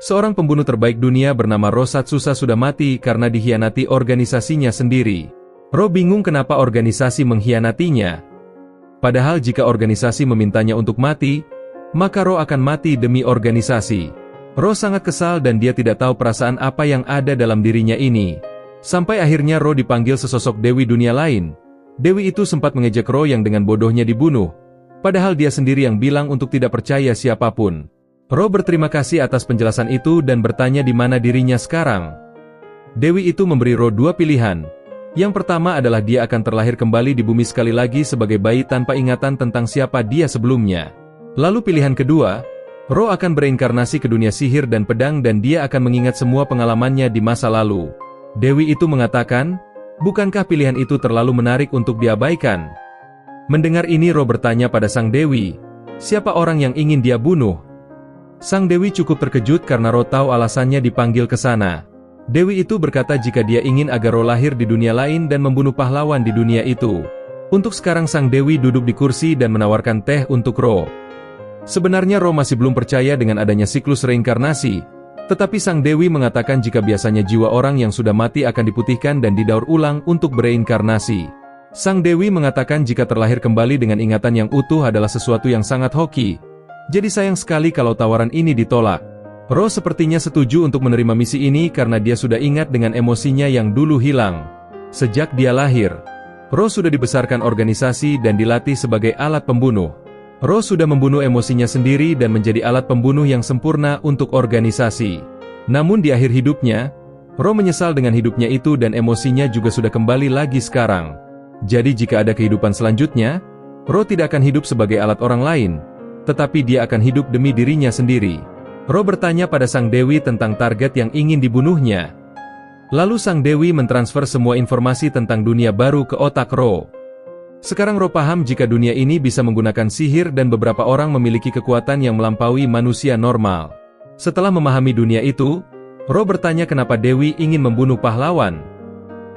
Seorang pembunuh terbaik dunia bernama Ro Satsusa sudah mati karena dikhianati organisasinya sendiri. Ro bingung kenapa organisasi mengkhianatinya. Padahal jika organisasi memintanya untuk mati, maka Ro akan mati demi organisasi. Ro sangat kesal dan dia tidak tahu perasaan apa yang ada dalam dirinya ini. Sampai akhirnya Ro dipanggil sesosok dewi dunia lain. Dewi itu sempat mengejek Ro yang dengan bodohnya dibunuh. Padahal dia sendiri yang bilang untuk tidak percaya siapapun. Ro berterima kasih atas penjelasan itu dan bertanya di mana dirinya sekarang. Dewi itu memberi Ro dua pilihan. Yang pertama adalah dia akan terlahir kembali di bumi sekali lagi sebagai bayi tanpa ingatan tentang siapa dia sebelumnya. Lalu pilihan kedua, Ro akan bereinkarnasi ke dunia sihir dan pedang dan dia akan mengingat semua pengalamannya di masa lalu. Dewi itu mengatakan, bukankah pilihan itu terlalu menarik untuk diabaikan? Mendengar ini Ro bertanya pada sang Dewi, siapa orang yang ingin dia bunuh? Sang Dewi cukup terkejut karena Ro tahu alasannya dipanggil ke sana. Dewi itu berkata jika dia ingin agar Ro lahir di dunia lain dan membunuh pahlawan di dunia itu. Untuk sekarang sang Dewi duduk di kursi dan menawarkan teh untuk Ro. Sebenarnya Ro masih belum percaya dengan adanya siklus reinkarnasi, tetapi sang Dewi mengatakan jika biasanya jiwa orang yang sudah mati akan diputihkan dan didaur ulang untuk bereinkarnasi. Sang Dewi mengatakan jika terlahir kembali dengan ingatan yang utuh adalah sesuatu yang sangat hoki. Jadi sayang sekali kalau tawaran ini ditolak. Ro sepertinya setuju untuk menerima misi ini karena dia sudah ingat dengan emosinya yang dulu hilang. Sejak dia lahir, Ro sudah dibesarkan organisasi dan dilatih sebagai alat pembunuh. Ro sudah membunuh emosinya sendiri dan menjadi alat pembunuh yang sempurna untuk organisasi. Namun di akhir hidupnya, Ro menyesal dengan hidupnya itu dan emosinya juga sudah kembali lagi sekarang. Jadi jika ada kehidupan selanjutnya, Ro tidak akan hidup sebagai alat orang lain, tetapi dia akan hidup demi dirinya sendiri. Ro bertanya pada sang Dewi tentang target yang ingin dibunuhnya. Lalu sang Dewi mentransfer semua informasi tentang dunia baru ke otak Ro. Sekarang Ro paham jika dunia ini bisa menggunakan sihir dan beberapa orang memiliki kekuatan yang melampaui manusia normal. Setelah memahami dunia itu, Ro bertanya kenapa Dewi ingin membunuh pahlawan.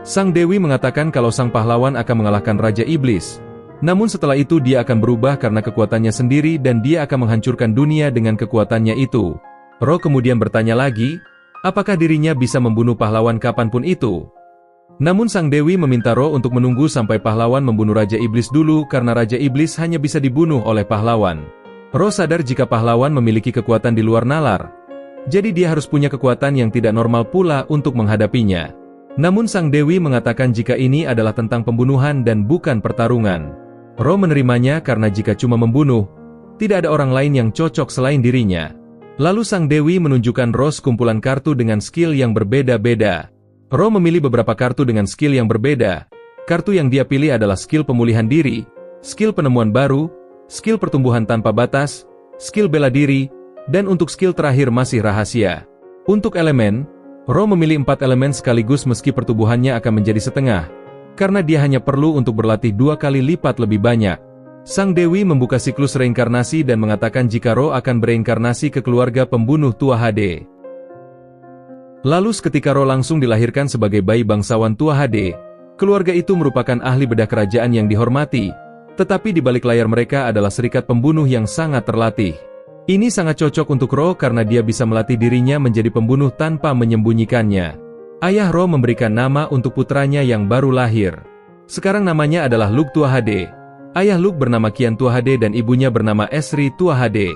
Sang Dewi mengatakan kalau sang pahlawan akan mengalahkan Raja Iblis. Namun setelah itu dia akan berubah karena kekuatannya sendiri dan dia akan menghancurkan dunia dengan kekuatannya itu. Ro kemudian bertanya lagi, apakah dirinya bisa membunuh pahlawan kapanpun itu? Namun sang Dewi meminta Ro untuk menunggu sampai pahlawan membunuh Raja Iblis dulu karena Raja Iblis hanya bisa dibunuh oleh pahlawan. Ro sadar jika pahlawan memiliki kekuatan di luar nalar. Jadi dia harus punya kekuatan yang tidak normal pula untuk menghadapinya. Namun sang Dewi mengatakan jika ini adalah tentang pembunuhan dan bukan pertarungan. Ro menerimanya karena jika cuma membunuh, tidak ada orang lain yang cocok selain dirinya. Lalu sang Dewi menunjukkan Ro sekumpulan kartu dengan skill yang berbeda-beda. Ro memilih beberapa kartu dengan skill yang berbeda. Kartu yang dia pilih adalah skill pemulihan diri, skill penemuan baru, skill pertumbuhan tanpa batas, skill bela diri, dan untuk skill terakhir masih rahasia. Untuk elemen, Ro memilih 4 elemen sekaligus meski pertumbuhannya akan menjadi setengah. Karena dia hanya perlu untuk berlatih 2 kali lipat lebih banyak. Sang Dewi membuka siklus reinkarnasi dan mengatakan jika Ro akan bereinkarnasi ke keluarga pembunuh Tua HD. Lalu seketika Ro langsung dilahirkan sebagai bayi bangsawan Tua HD. Keluarga itu merupakan ahli bedah kerajaan yang dihormati, tetapi di balik layar mereka adalah serikat pembunuh yang sangat terlatih. Ini sangat cocok untuk Ro karena dia bisa melatih dirinya menjadi pembunuh tanpa menyembunyikannya. Ayah Ro memberikan nama untuk putranya yang baru lahir. Sekarang namanya adalah Luke Tua HD. Ayah Luke bernama Qian Tua HD dan ibunya bernama Esri Tua HD.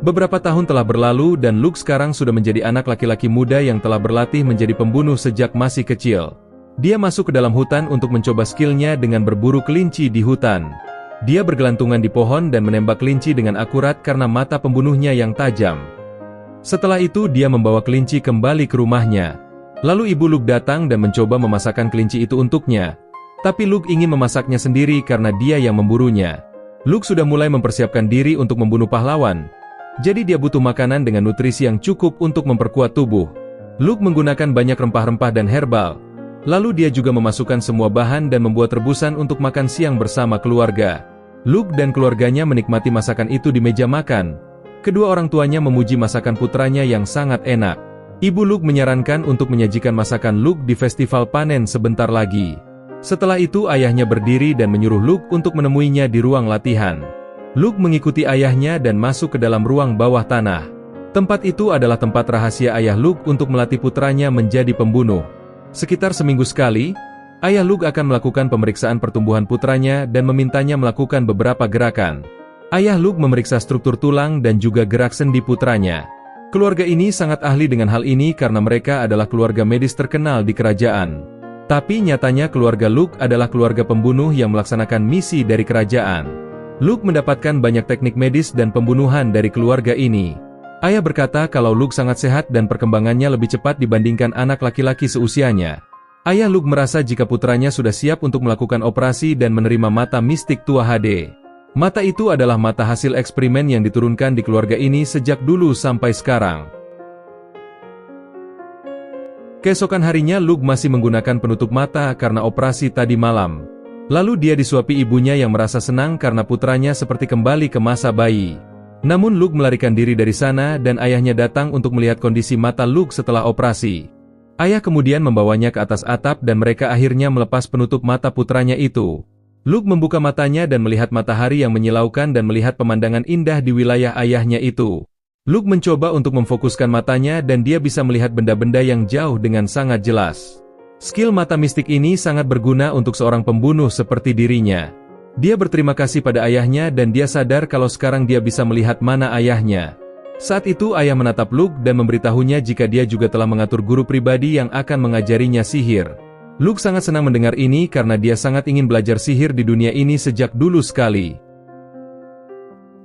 Beberapa tahun telah berlalu dan Luke sekarang sudah menjadi anak laki-laki muda yang telah berlatih menjadi pembunuh sejak masih kecil. Dia masuk ke dalam hutan untuk mencoba skillnya dengan berburu kelinci di hutan. Dia bergelantungan di pohon dan menembak kelinci dengan akurat karena mata pembunuhnya yang tajam. Setelah itu dia membawa kelinci kembali ke rumahnya. Lalu ibu Luke datang dan mencoba memasakkan kelinci itu untuknya. Tapi Luke ingin memasaknya sendiri karena dia yang memburunya. Luke sudah mulai mempersiapkan diri untuk membunuh pahlawan. Jadi dia butuh makanan dengan nutrisi yang cukup untuk memperkuat tubuh. Luke menggunakan banyak rempah-rempah dan herbal. Lalu dia juga memasukkan semua bahan dan membuat rebusan untuk makan siang bersama keluarga. Luke dan keluarganya menikmati masakan itu di meja makan. Kedua orang tuanya memuji masakan putranya yang sangat enak. Ibu Luke menyarankan untuk menyajikan masakan Luke di festival panen sebentar lagi. Setelah itu ayahnya berdiri dan menyuruh Luke untuk menemuinya di ruang latihan. Luke mengikuti ayahnya dan masuk ke dalam ruang bawah tanah. Tempat itu adalah tempat rahasia ayah Luke untuk melatih putranya menjadi pembunuh. Sekitar seminggu sekali, ayah Luke akan melakukan pemeriksaan pertumbuhan putranya dan memintanya melakukan beberapa gerakan. Ayah Luke memeriksa struktur tulang dan juga gerak sendi putranya. Keluarga ini sangat ahli dengan hal ini karena mereka adalah keluarga medis terkenal di kerajaan. Tapi nyatanya keluarga Luke adalah keluarga pembunuh yang melaksanakan misi dari kerajaan. Luke mendapatkan banyak teknik medis dan pembunuhan dari keluarga ini. Ayah berkata kalau Luke sangat sehat dan perkembangannya lebih cepat dibandingkan anak laki-laki seusianya. Ayah Luke merasa jika putranya sudah siap untuk melakukan operasi dan menerima mata mistik tua HD. Mata itu adalah mata hasil eksperimen yang diturunkan di keluarga ini sejak dulu sampai sekarang. Keesokan harinya Luke masih menggunakan penutup mata karena operasi tadi malam. Lalu dia disuapi ibunya yang merasa senang karena putranya seperti kembali ke masa bayi. Namun Luke melarikan diri dari sana dan ayahnya datang untuk melihat kondisi mata Luke setelah operasi. Ayah kemudian membawanya ke atas atap dan mereka akhirnya melepas penutup mata putranya itu. Luke membuka matanya dan melihat matahari yang menyilaukan dan melihat pemandangan indah di wilayah ayahnya itu. Luke mencoba untuk memfokuskan matanya dan dia bisa melihat benda-benda yang jauh dengan sangat jelas. Skill mata mistik ini sangat berguna untuk seorang pembunuh seperti dirinya. Dia berterima kasih pada ayahnya dan dia sadar kalau sekarang dia bisa melihat mana ayahnya. Saat itu ayah menatap Luke dan memberitahunya jika dia juga telah mengatur guru pribadi yang akan mengajarinya sihir. Luke sangat senang mendengar ini karena dia sangat ingin belajar sihir di dunia ini sejak dulu sekali.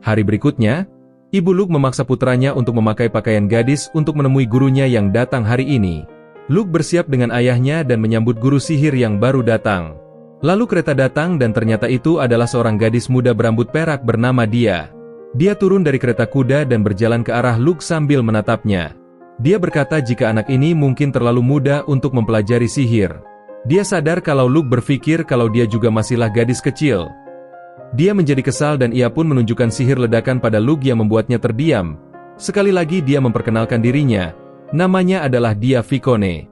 Hari berikutnya, ibu Luke memaksa putranya untuk memakai pakaian gadis untuk menemui gurunya yang datang hari ini. Luke bersiap dengan ayahnya dan menyambut guru sihir yang baru datang. Lalu kereta datang dan ternyata itu adalah seorang gadis muda berambut perak bernama Dia. Dia turun dari kereta kuda dan berjalan ke arah Luke sambil menatapnya. Dia berkata jika anak ini mungkin terlalu muda untuk mempelajari sihir. Dia sadar kalau Luke berpikir kalau dia juga masihlah gadis kecil. Dia menjadi kesal dan ia pun menunjukkan sihir ledakan pada Luke yang membuatnya terdiam. Sekali lagi dia memperkenalkan dirinya. Namanya adalah Dia Vicone.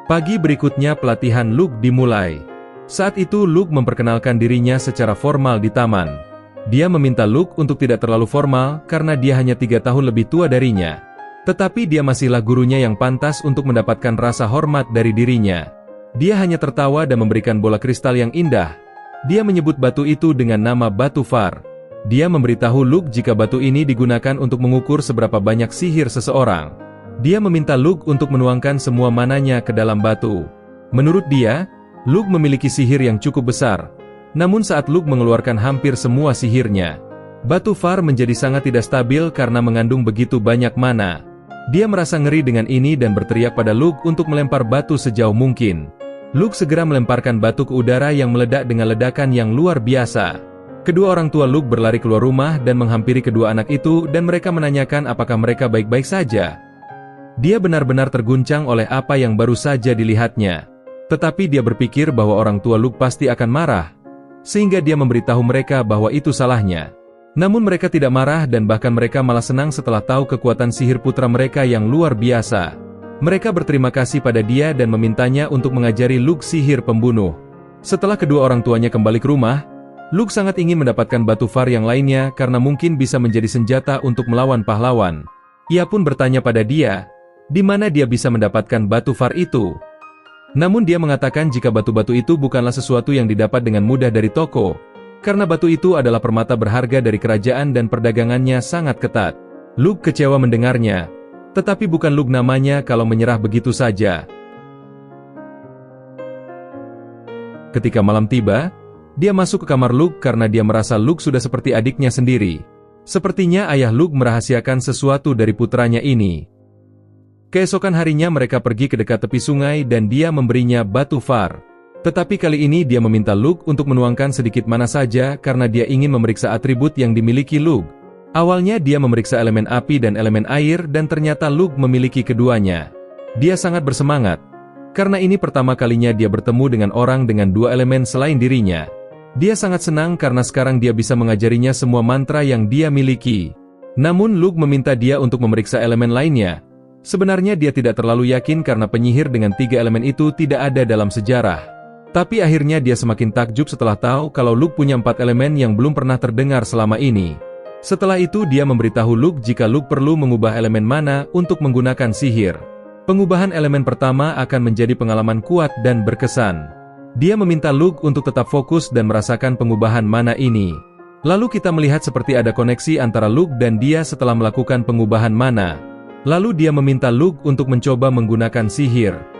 Pagi berikutnya pelatihan Luke dimulai. Saat itu Luke memperkenalkan dirinya secara formal di taman. Dia meminta Luke untuk tidak terlalu formal karena dia hanya 3 tahun lebih tua darinya. Tetapi dia masihlah gurunya yang pantas untuk mendapatkan rasa hormat dari dirinya. Dia hanya tertawa dan memberikan bola kristal yang indah. Dia menyebut batu itu dengan nama batu Far. Dia memberitahu Luke jika batu ini digunakan untuk mengukur seberapa banyak sihir seseorang. Dia meminta Luke untuk menuangkan semua mananya ke dalam batu. Menurut dia, Luke memiliki sihir yang cukup besar. Namun saat Luke mengeluarkan hampir semua sihirnya, batu Far menjadi sangat tidak stabil karena mengandung begitu banyak mana. Dia merasa ngeri dengan ini dan berteriak pada Luke untuk melempar batu sejauh mungkin. Luke segera melemparkan batu ke udara yang meledak dengan ledakan yang luar biasa. Kedua orang tua Luke berlari keluar rumah dan menghampiri kedua anak itu dan mereka menanyakan apakah mereka baik-baik saja. Dia benar-benar terguncang oleh apa yang baru saja dilihatnya. Tetapi dia berpikir bahwa orang tua Luke pasti akan marah. Sehingga dia memberitahu mereka bahwa itu salahnya. Namun mereka tidak marah dan bahkan mereka malah senang setelah tahu kekuatan sihir putra mereka yang luar biasa. Mereka berterima kasih pada dia dan memintanya untuk mengajari Luke sihir pembunuh. Setelah kedua orang tuanya kembali ke rumah, Luke sangat ingin mendapatkan batu Far yang lainnya karena mungkin bisa menjadi senjata untuk melawan pahlawan. Ia pun bertanya pada dia, di mana dia bisa mendapatkan batu Far itu. Namun dia mengatakan jika batu-batu itu bukanlah sesuatu yang didapat dengan mudah dari toko. Karena batu itu adalah permata berharga dari kerajaan dan perdagangannya sangat ketat. Luke kecewa mendengarnya. Tetapi bukan Luke namanya kalau menyerah begitu saja. Ketika malam tiba, dia masuk ke kamar Luke karena dia merasa Luke sudah seperti adiknya sendiri. Sepertinya ayah Luke merahasiakan sesuatu dari putranya ini. Keesokan harinya mereka pergi ke dekat tepi sungai dan dia memberinya batu Far. Tetapi kali ini dia meminta Luke untuk menuangkan sedikit mana saja karena dia ingin memeriksa atribut yang dimiliki Luke. Awalnya dia memeriksa elemen api dan elemen air dan ternyata Luke memiliki keduanya. Dia sangat bersemangat. Karena ini pertama kalinya dia bertemu dengan orang dengan 2 elemen selain dirinya. Dia sangat senang karena sekarang dia bisa mengajarinya semua mantra yang dia miliki. Namun Luke meminta dia untuk memeriksa elemen lainnya. Sebenarnya dia tidak terlalu yakin karena penyihir dengan 3 elemen itu tidak ada dalam sejarah. Tapi akhirnya dia semakin takjub setelah tahu kalau Luke punya 4 elemen yang belum pernah terdengar selama ini. Setelah itu dia memberitahu Luke jika Luke perlu mengubah elemen mana untuk menggunakan sihir. Pengubahan elemen pertama akan menjadi pengalaman kuat dan berkesan. Dia meminta Luke untuk tetap fokus dan merasakan pengubahan mana ini. Lalu kita melihat seperti ada koneksi antara Luke dan dia setelah melakukan pengubahan mana. Lalu dia meminta Luke untuk mencoba menggunakan sihir.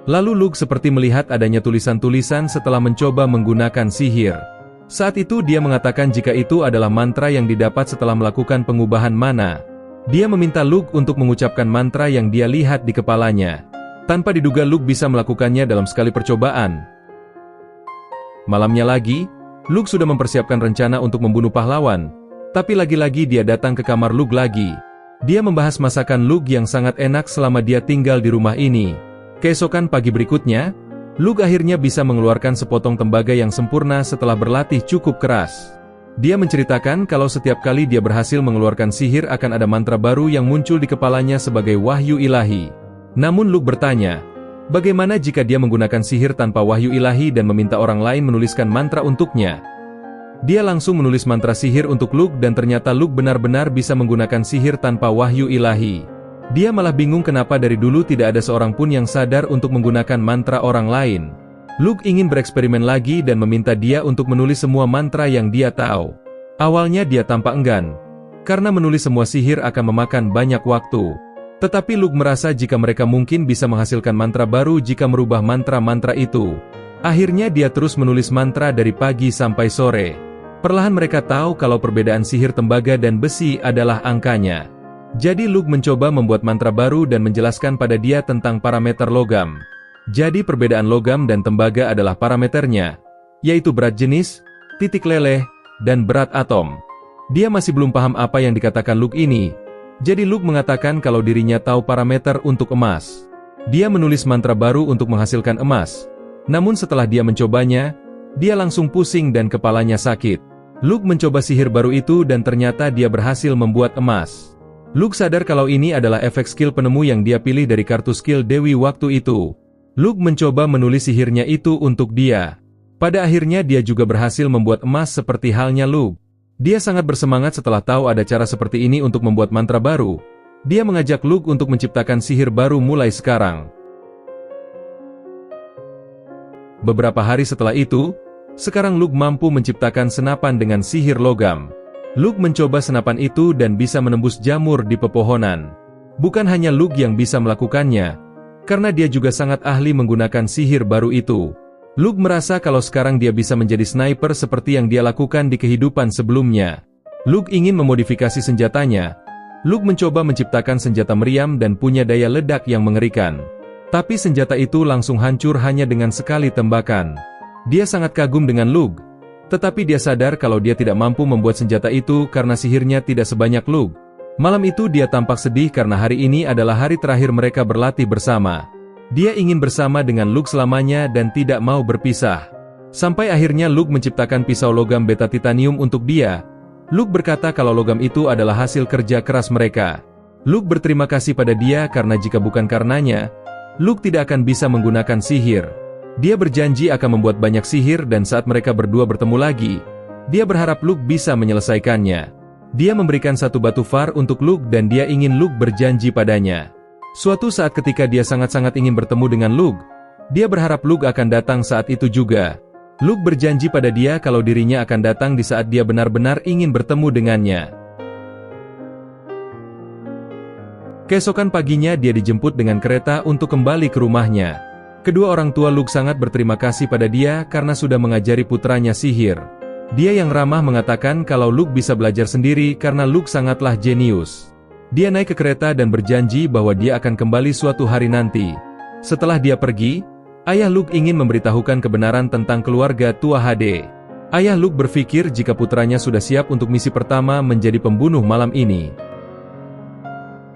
Lalu Luke seperti melihat adanya tulisan-tulisan setelah mencoba menggunakan sihir. Saat itu dia mengatakan jika itu adalah mantra yang didapat setelah melakukan pengubahan mana. Dia meminta Luke untuk mengucapkan mantra yang dia lihat di kepalanya. Tanpa diduga Luke bisa melakukannya dalam sekali percobaan. Malamnya lagi, Luke sudah mempersiapkan rencana untuk membunuh pahlawan. Tapi lagi-lagi dia datang ke kamar Luke lagi. Dia membahas masakan Luke yang sangat enak selama dia tinggal di rumah ini. Keesokan pagi berikutnya, Luke akhirnya bisa mengeluarkan sepotong tembaga yang sempurna setelah berlatih cukup keras. Dia menceritakan kalau setiap kali dia berhasil mengeluarkan sihir akan ada mantra baru yang muncul di kepalanya sebagai wahyu ilahi. Namun Luke bertanya, bagaimana jika dia menggunakan sihir tanpa wahyu ilahi dan meminta orang lain menuliskan mantra untuknya? Dia langsung menulis mantra sihir untuk Luke dan ternyata Luke benar-benar bisa menggunakan sihir tanpa wahyu ilahi. Dia malah bingung kenapa dari dulu tidak ada seorang pun yang sadar untuk menggunakan mantra orang lain. Luke ingin bereksperimen lagi dan meminta dia untuk menulis semua mantra yang dia tahu. Awalnya dia tampak enggan, karena menulis semua sihir akan memakan banyak waktu. Tetapi Luke merasa jika mereka mungkin bisa menghasilkan mantra baru jika merubah mantra-mantra itu. Akhirnya dia terus menulis mantra dari pagi sampai sore. Perlahan mereka tahu kalau perbedaan sihir tembaga dan besi adalah angkanya. Jadi Luke mencoba membuat mantra baru dan menjelaskan pada dia tentang parameter logam. Jadi perbedaan logam dan tembaga adalah parameternya, yaitu berat jenis, titik leleh, dan berat atom. Dia masih belum paham apa yang dikatakan Luke ini. Jadi Luke mengatakan kalau dirinya tahu parameter untuk emas. Dia menulis mantra baru untuk menghasilkan emas. Namun setelah dia mencobanya, dia langsung pusing dan kepalanya sakit. Luke mencoba sihir baru itu dan ternyata dia berhasil membuat emas. Luke sadar kalau ini adalah efek skill penemu yang dia pilih dari kartu skill Dewi waktu itu. Luke mencoba menulis sihirnya itu untuk dia. Pada akhirnya dia juga berhasil membuat emas seperti halnya Luke. Dia sangat bersemangat setelah tahu ada cara seperti ini untuk membuat mantra baru. Dia mengajak Luke untuk menciptakan sihir baru mulai sekarang. Beberapa hari setelah itu, sekarang Luke mampu menciptakan senapan dengan sihir logam. Luke mencoba senapan itu dan bisa menembus jamur di pepohonan. Bukan hanya Luke yang bisa melakukannya, karena dia juga sangat ahli menggunakan sihir baru itu. Luke merasa kalau sekarang dia bisa menjadi sniper seperti yang dia lakukan di kehidupan sebelumnya. Luke ingin memodifikasi senjatanya. Luke mencoba menciptakan senjata meriam dan punya daya ledak yang mengerikan. Tapi senjata itu langsung hancur hanya dengan sekali tembakan. Dia sangat kagum dengan Luke. Tetapi dia sadar kalau dia tidak mampu membuat senjata itu karena sihirnya tidak sebanyak Luke. Malam itu dia tampak sedih karena hari ini adalah hari terakhir mereka berlatih bersama. Dia ingin bersama dengan Luke selamanya dan tidak mau berpisah. Sampai akhirnya Luke menciptakan pisau logam beta titanium untuk dia. Luke berkata kalau logam itu adalah hasil kerja keras mereka. Luke berterima kasih pada dia karena jika bukan karenanya, Luke tidak akan bisa menggunakan sihir. Dia berjanji akan membuat banyak sihir dan saat mereka berdua bertemu lagi, dia berharap Luke bisa menyelesaikannya. Dia memberikan satu batu far untuk Luke dan dia ingin Luke berjanji padanya. Suatu saat ketika dia sangat-sangat ingin bertemu dengan Luke, dia berharap Luke akan datang saat itu juga. Luke berjanji pada dia kalau dirinya akan datang di saat dia benar-benar ingin bertemu dengannya. Keesokan paginya dia dijemput dengan kereta untuk kembali ke rumahnya. Kedua orang tua Luke sangat berterima kasih pada dia karena sudah mengajari putranya sihir. Dia yang ramah mengatakan kalau Luke bisa belajar sendiri karena Luke sangatlah jenius. Dia naik ke kereta dan berjanji bahwa dia akan kembali suatu hari nanti. Setelah dia pergi, ayah Luke ingin memberitahukan kebenaran tentang keluarga tua HD. Ayah Luke berpikir jika putranya sudah siap untuk misi pertama menjadi pembunuh malam ini.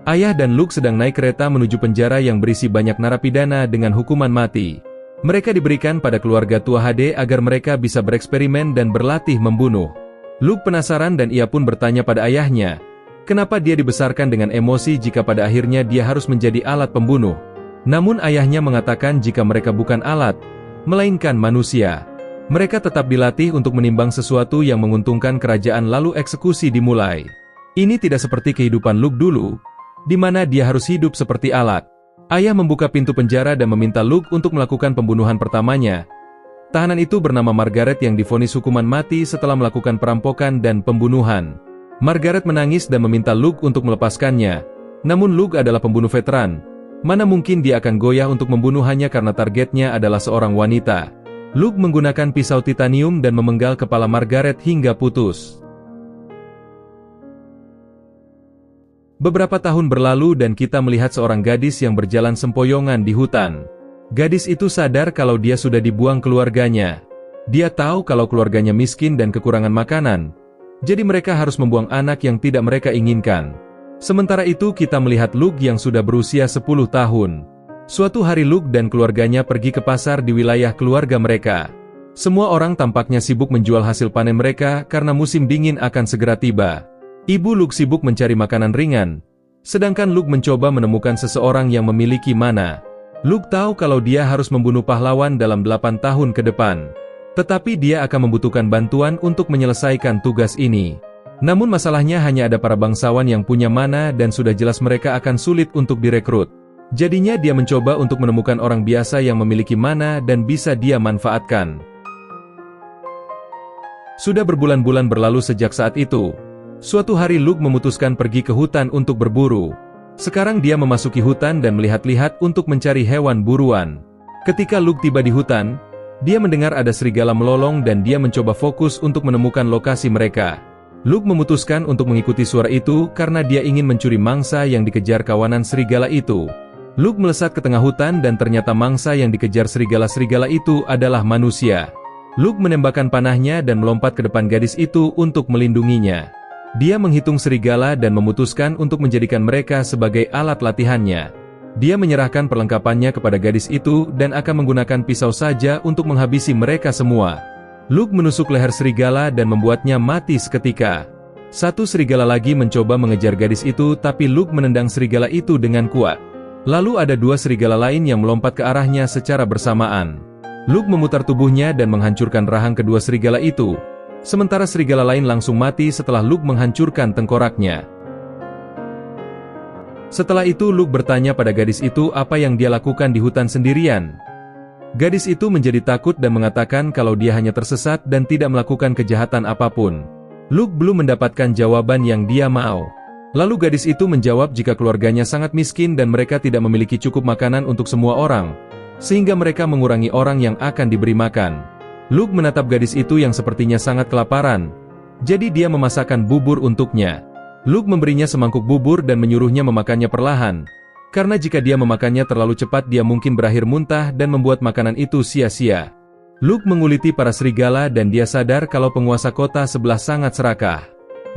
Ayah dan Luke sedang naik kereta menuju penjara yang berisi banyak narapidana dengan hukuman mati. Mereka diberikan pada keluarga tua HD agar mereka bisa bereksperimen dan berlatih membunuh. Luke penasaran dan ia pun bertanya pada ayahnya, kenapa dia dibesarkan dengan emosi jika pada akhirnya dia harus menjadi alat pembunuh. Namun ayahnya mengatakan jika mereka bukan alat, melainkan manusia. Mereka tetap dilatih untuk menimbang sesuatu yang menguntungkan kerajaan lalu eksekusi dimulai. Ini tidak seperti kehidupan Luke dulu, di mana dia harus hidup seperti alat. Ayah membuka pintu penjara dan meminta Luke untuk melakukan pembunuhan pertamanya. Tahanan itu bernama Margaret yang divonis hukuman mati setelah melakukan perampokan dan pembunuhan. Margaret menangis dan meminta Luke untuk melepaskannya. Namun Luke adalah pembunuh veteran. Mana mungkin dia akan goyah untuk membunuh hanya karena targetnya adalah seorang wanita. Luke menggunakan pisau titanium dan memenggal kepala Margaret hingga putus. Beberapa tahun berlalu dan kita melihat seorang gadis yang berjalan sempoyongan di hutan. Gadis itu sadar kalau dia sudah dibuang keluarganya. Dia tahu kalau keluarganya miskin dan kekurangan makanan. Jadi mereka harus membuang anak yang tidak mereka inginkan. Sementara itu kita melihat Luke yang sudah berusia 10 tahun. Suatu hari Luke dan keluarganya pergi ke pasar di wilayah keluarga mereka. Semua orang tampaknya sibuk menjual hasil panen mereka karena musim dingin akan segera tiba. Ibu Luke sibuk mencari makanan ringan, sedangkan Luke mencoba menemukan seseorang yang memiliki mana. Luke tahu kalau dia harus membunuh pahlawan dalam 8 tahun ke depan. Tetapi dia akan membutuhkan bantuan untuk menyelesaikan tugas ini. Namun masalahnya hanya ada para bangsawan yang punya mana dan sudah jelas mereka akan sulit untuk direkrut. Jadinya dia mencoba untuk menemukan orang biasa yang memiliki mana dan bisa dia manfaatkan. Sudah berbulan-bulan berlalu sejak saat itu. Suatu hari Luke memutuskan pergi ke hutan untuk berburu. Sekarang dia memasuki hutan dan melihat-lihat untuk mencari hewan buruan. Ketika Luke tiba di hutan, dia mendengar ada serigala melolong dan dia mencoba fokus untuk menemukan lokasi mereka. Luke memutuskan untuk mengikuti suara itu karena dia ingin mencuri mangsa yang dikejar kawanan serigala itu. Luke melesat ke tengah hutan dan ternyata mangsa yang dikejar serigala-serigala itu adalah manusia. Luke menembakkan panahnya dan melompat ke depan gadis itu untuk melindunginya. Dia menghitung serigala dan memutuskan untuk menjadikan mereka sebagai alat latihannya. Dia menyerahkan perlengkapannya kepada gadis itu dan akan menggunakan pisau saja untuk menghabisi mereka semua. Luke menusuk leher serigala dan membuatnya mati seketika. Satu serigala lagi mencoba mengejar gadis itu tapi Luke menendang serigala itu dengan kuat. Lalu ada 2 serigala lain yang melompat ke arahnya secara bersamaan. Luke memutar tubuhnya dan menghancurkan rahang kedua serigala itu. Sementara serigala lain langsung mati setelah Luke menghancurkan tengkoraknya. Setelah itu Luke bertanya pada gadis itu apa yang dia lakukan di hutan sendirian. Gadis itu menjadi takut dan mengatakan kalau dia hanya tersesat dan tidak melakukan kejahatan apapun. Luke belum mendapatkan jawaban yang dia mau. Lalu gadis itu menjawab jika keluarganya sangat miskin dan mereka tidak memiliki cukup makanan untuk semua orang, sehingga mereka mengurangi orang yang akan diberi makan. Luke menatap gadis itu yang sepertinya sangat kelaparan, jadi dia memasakkan bubur untuknya. Luke memberinya semangkuk bubur dan menyuruhnya memakannya perlahan, karena jika dia memakannya terlalu cepat dia mungkin berakhir muntah dan membuat makanan itu sia-sia. Luke menguliti para serigala dan dia sadar kalau penguasa kota sebelah sangat serakah.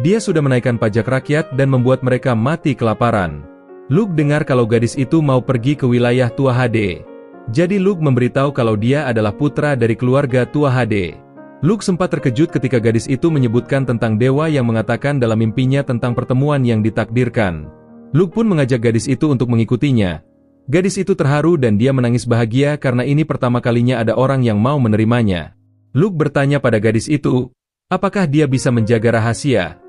Dia sudah menaikkan pajak rakyat dan membuat mereka mati kelaparan. Luke dengar kalau gadis itu mau pergi ke wilayah Tua Hade. Jadi Luke memberitahu kalau dia adalah putra dari keluarga Tua Hade. Luke sempat terkejut ketika gadis itu menyebutkan tentang dewa yang mengatakan dalam mimpinya tentang pertemuan yang ditakdirkan. Luke pun mengajak gadis itu untuk mengikutinya. Gadis itu terharu dan dia menangis bahagia karena ini pertama kalinya ada orang yang mau menerimanya. Luke bertanya pada gadis itu, apakah dia bisa menjaga rahasia?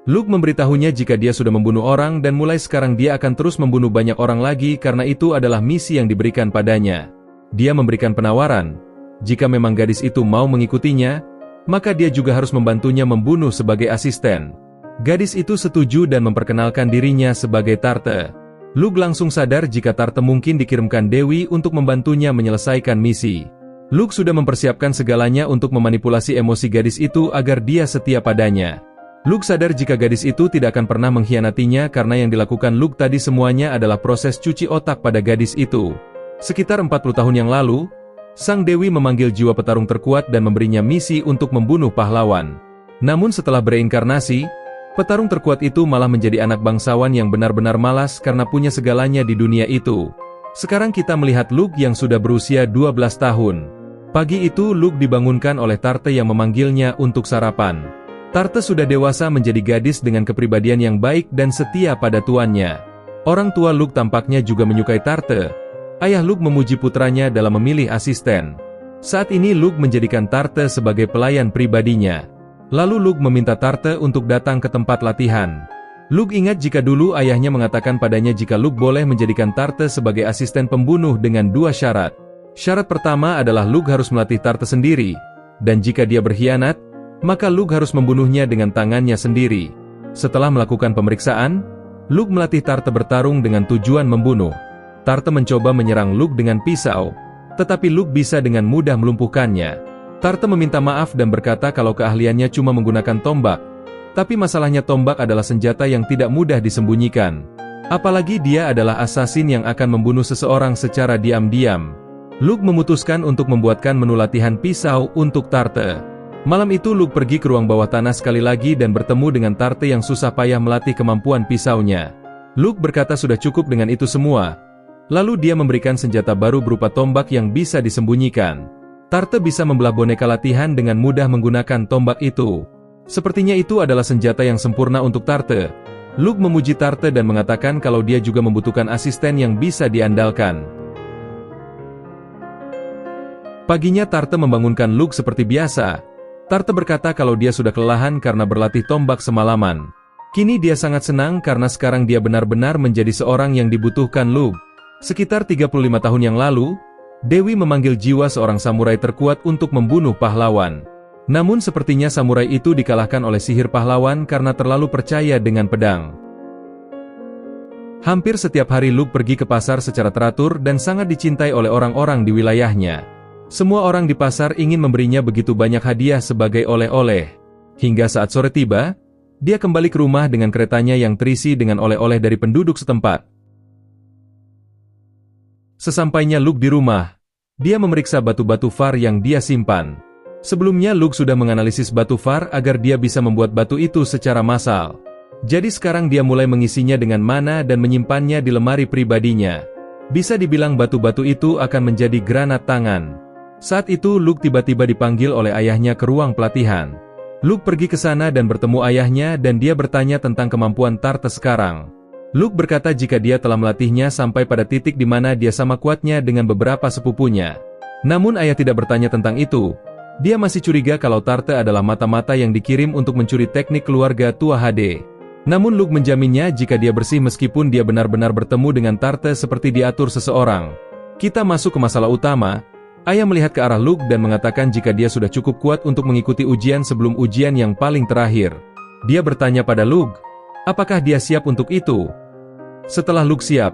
Luke memberitahunya jika dia sudah membunuh orang dan mulai sekarang dia akan terus membunuh banyak orang lagi karena itu adalah misi yang diberikan padanya. Dia memberikan penawaran, jika memang gadis itu mau mengikutinya, maka dia juga harus membantunya membunuh sebagai asisten. Gadis itu setuju dan memperkenalkan dirinya sebagai Tarte. Luke langsung sadar jika Tarte mungkin dikirimkan Dewi untuk membantunya menyelesaikan misi. Luke sudah mempersiapkan segalanya untuk memanipulasi emosi gadis itu agar dia setia padanya. Luke sadar jika gadis itu tidak akan pernah mengkhianatinya karena yang dilakukan Luke tadi semuanya adalah proses cuci otak pada gadis itu. Sekitar 40 tahun yang lalu, Sang Dewi memanggil jiwa petarung terkuat dan memberinya misi untuk membunuh pahlawan. Namun setelah bereinkarnasi, petarung terkuat itu malah menjadi anak bangsawan yang benar-benar malas karena punya segalanya di dunia itu. Sekarang kita melihat Luke yang sudah berusia 12 tahun. Pagi itu Luke dibangunkan oleh Tarte yang memanggilnya untuk sarapan. Tarte sudah dewasa menjadi gadis dengan kepribadian yang baik dan setia pada tuannya. Orang tua Luke tampaknya juga menyukai Tarte. Ayah Luke memuji putranya dalam memilih asisten. Saat ini Luke menjadikan Tarte sebagai pelayan pribadinya. Lalu Luke meminta Tarte untuk datang ke tempat latihan. Luke ingat jika dulu ayahnya mengatakan padanya jika Luke boleh menjadikan Tarte sebagai asisten pembunuh dengan 2 syarat. Syarat pertama adalah Luke harus melatih Tarte sendiri, dan jika dia berkhianat, maka Luke harus membunuhnya dengan tangannya sendiri. Setelah melakukan pemeriksaan, Luke melatih Tarte bertarung dengan tujuan membunuh. Tarte mencoba menyerang Luke dengan pisau, tetapi Luke bisa dengan mudah melumpuhkannya. Tarte meminta maaf dan berkata kalau keahliannya cuma menggunakan tombak, tapi masalahnya tombak adalah senjata yang tidak mudah disembunyikan. Apalagi dia adalah asasin yang akan membunuh seseorang secara diam-diam. Luke memutuskan untuk membuatkan menu latihan pisau untuk Tarte. Malam itu Luke pergi ke ruang bawah tanah sekali lagi dan bertemu dengan Tarte yang susah payah melatih kemampuan pisaunya. Luke berkata sudah cukup dengan itu semua. Lalu dia memberikan senjata baru berupa tombak yang bisa disembunyikan. Tarte bisa membelah boneka latihan dengan mudah menggunakan tombak itu. Sepertinya itu adalah senjata yang sempurna untuk Tarte. Luke memuji Tarte dan mengatakan kalau dia juga membutuhkan asisten yang bisa diandalkan. Paginya Tarte membangunkan Luke seperti biasa. Tarte berkata kalau dia sudah kelelahan karena berlatih tombak semalaman. Kini dia sangat senang karena sekarang dia benar-benar menjadi seorang yang dibutuhkan Luke. Sekitar 35 tahun yang lalu, Dewi memanggil jiwa seorang samurai terkuat untuk membunuh pahlawan. Namun sepertinya samurai itu dikalahkan oleh sihir pahlawan karena terlalu percaya dengan pedang. Hampir setiap hari Luke pergi ke pasar secara teratur dan sangat dicintai oleh orang-orang di wilayahnya. Semua orang di pasar ingin memberinya begitu banyak hadiah sebagai oleh-oleh. Hingga saat sore tiba, dia kembali ke rumah dengan keretanya yang terisi dengan oleh-oleh dari penduduk setempat. Sesampainya Luke di rumah, dia memeriksa batu-batu var yang dia simpan. Sebelumnya Luke sudah menganalisis batu var agar dia bisa membuat batu itu secara massal. Jadi sekarang dia mulai mengisinya dengan mana dan menyimpannya di lemari pribadinya. Bisa dibilang batu-batu itu akan menjadi granat tangan. Saat itu Luke tiba-tiba dipanggil oleh ayahnya ke ruang pelatihan. Luke pergi ke sana dan bertemu ayahnya dan dia bertanya tentang kemampuan Tarte sekarang. Luke berkata jika dia telah melatihnya sampai pada titik di mana dia sama kuatnya dengan beberapa sepupunya. Namun ayah tidak bertanya tentang itu. Dia masih curiga kalau Tarte adalah mata-mata yang dikirim untuk mencuri teknik keluarga tua HD. Namun Luke menjaminnya jika dia bersih meskipun dia benar-benar bertemu dengan Tarte seperti diatur seseorang. Kita masuk ke masalah utama. Ayah melihat ke arah Luke dan mengatakan jika dia sudah cukup kuat untuk mengikuti ujian sebelum ujian yang paling terakhir. Dia bertanya pada Luke, apakah dia siap untuk itu? Setelah Luke siap,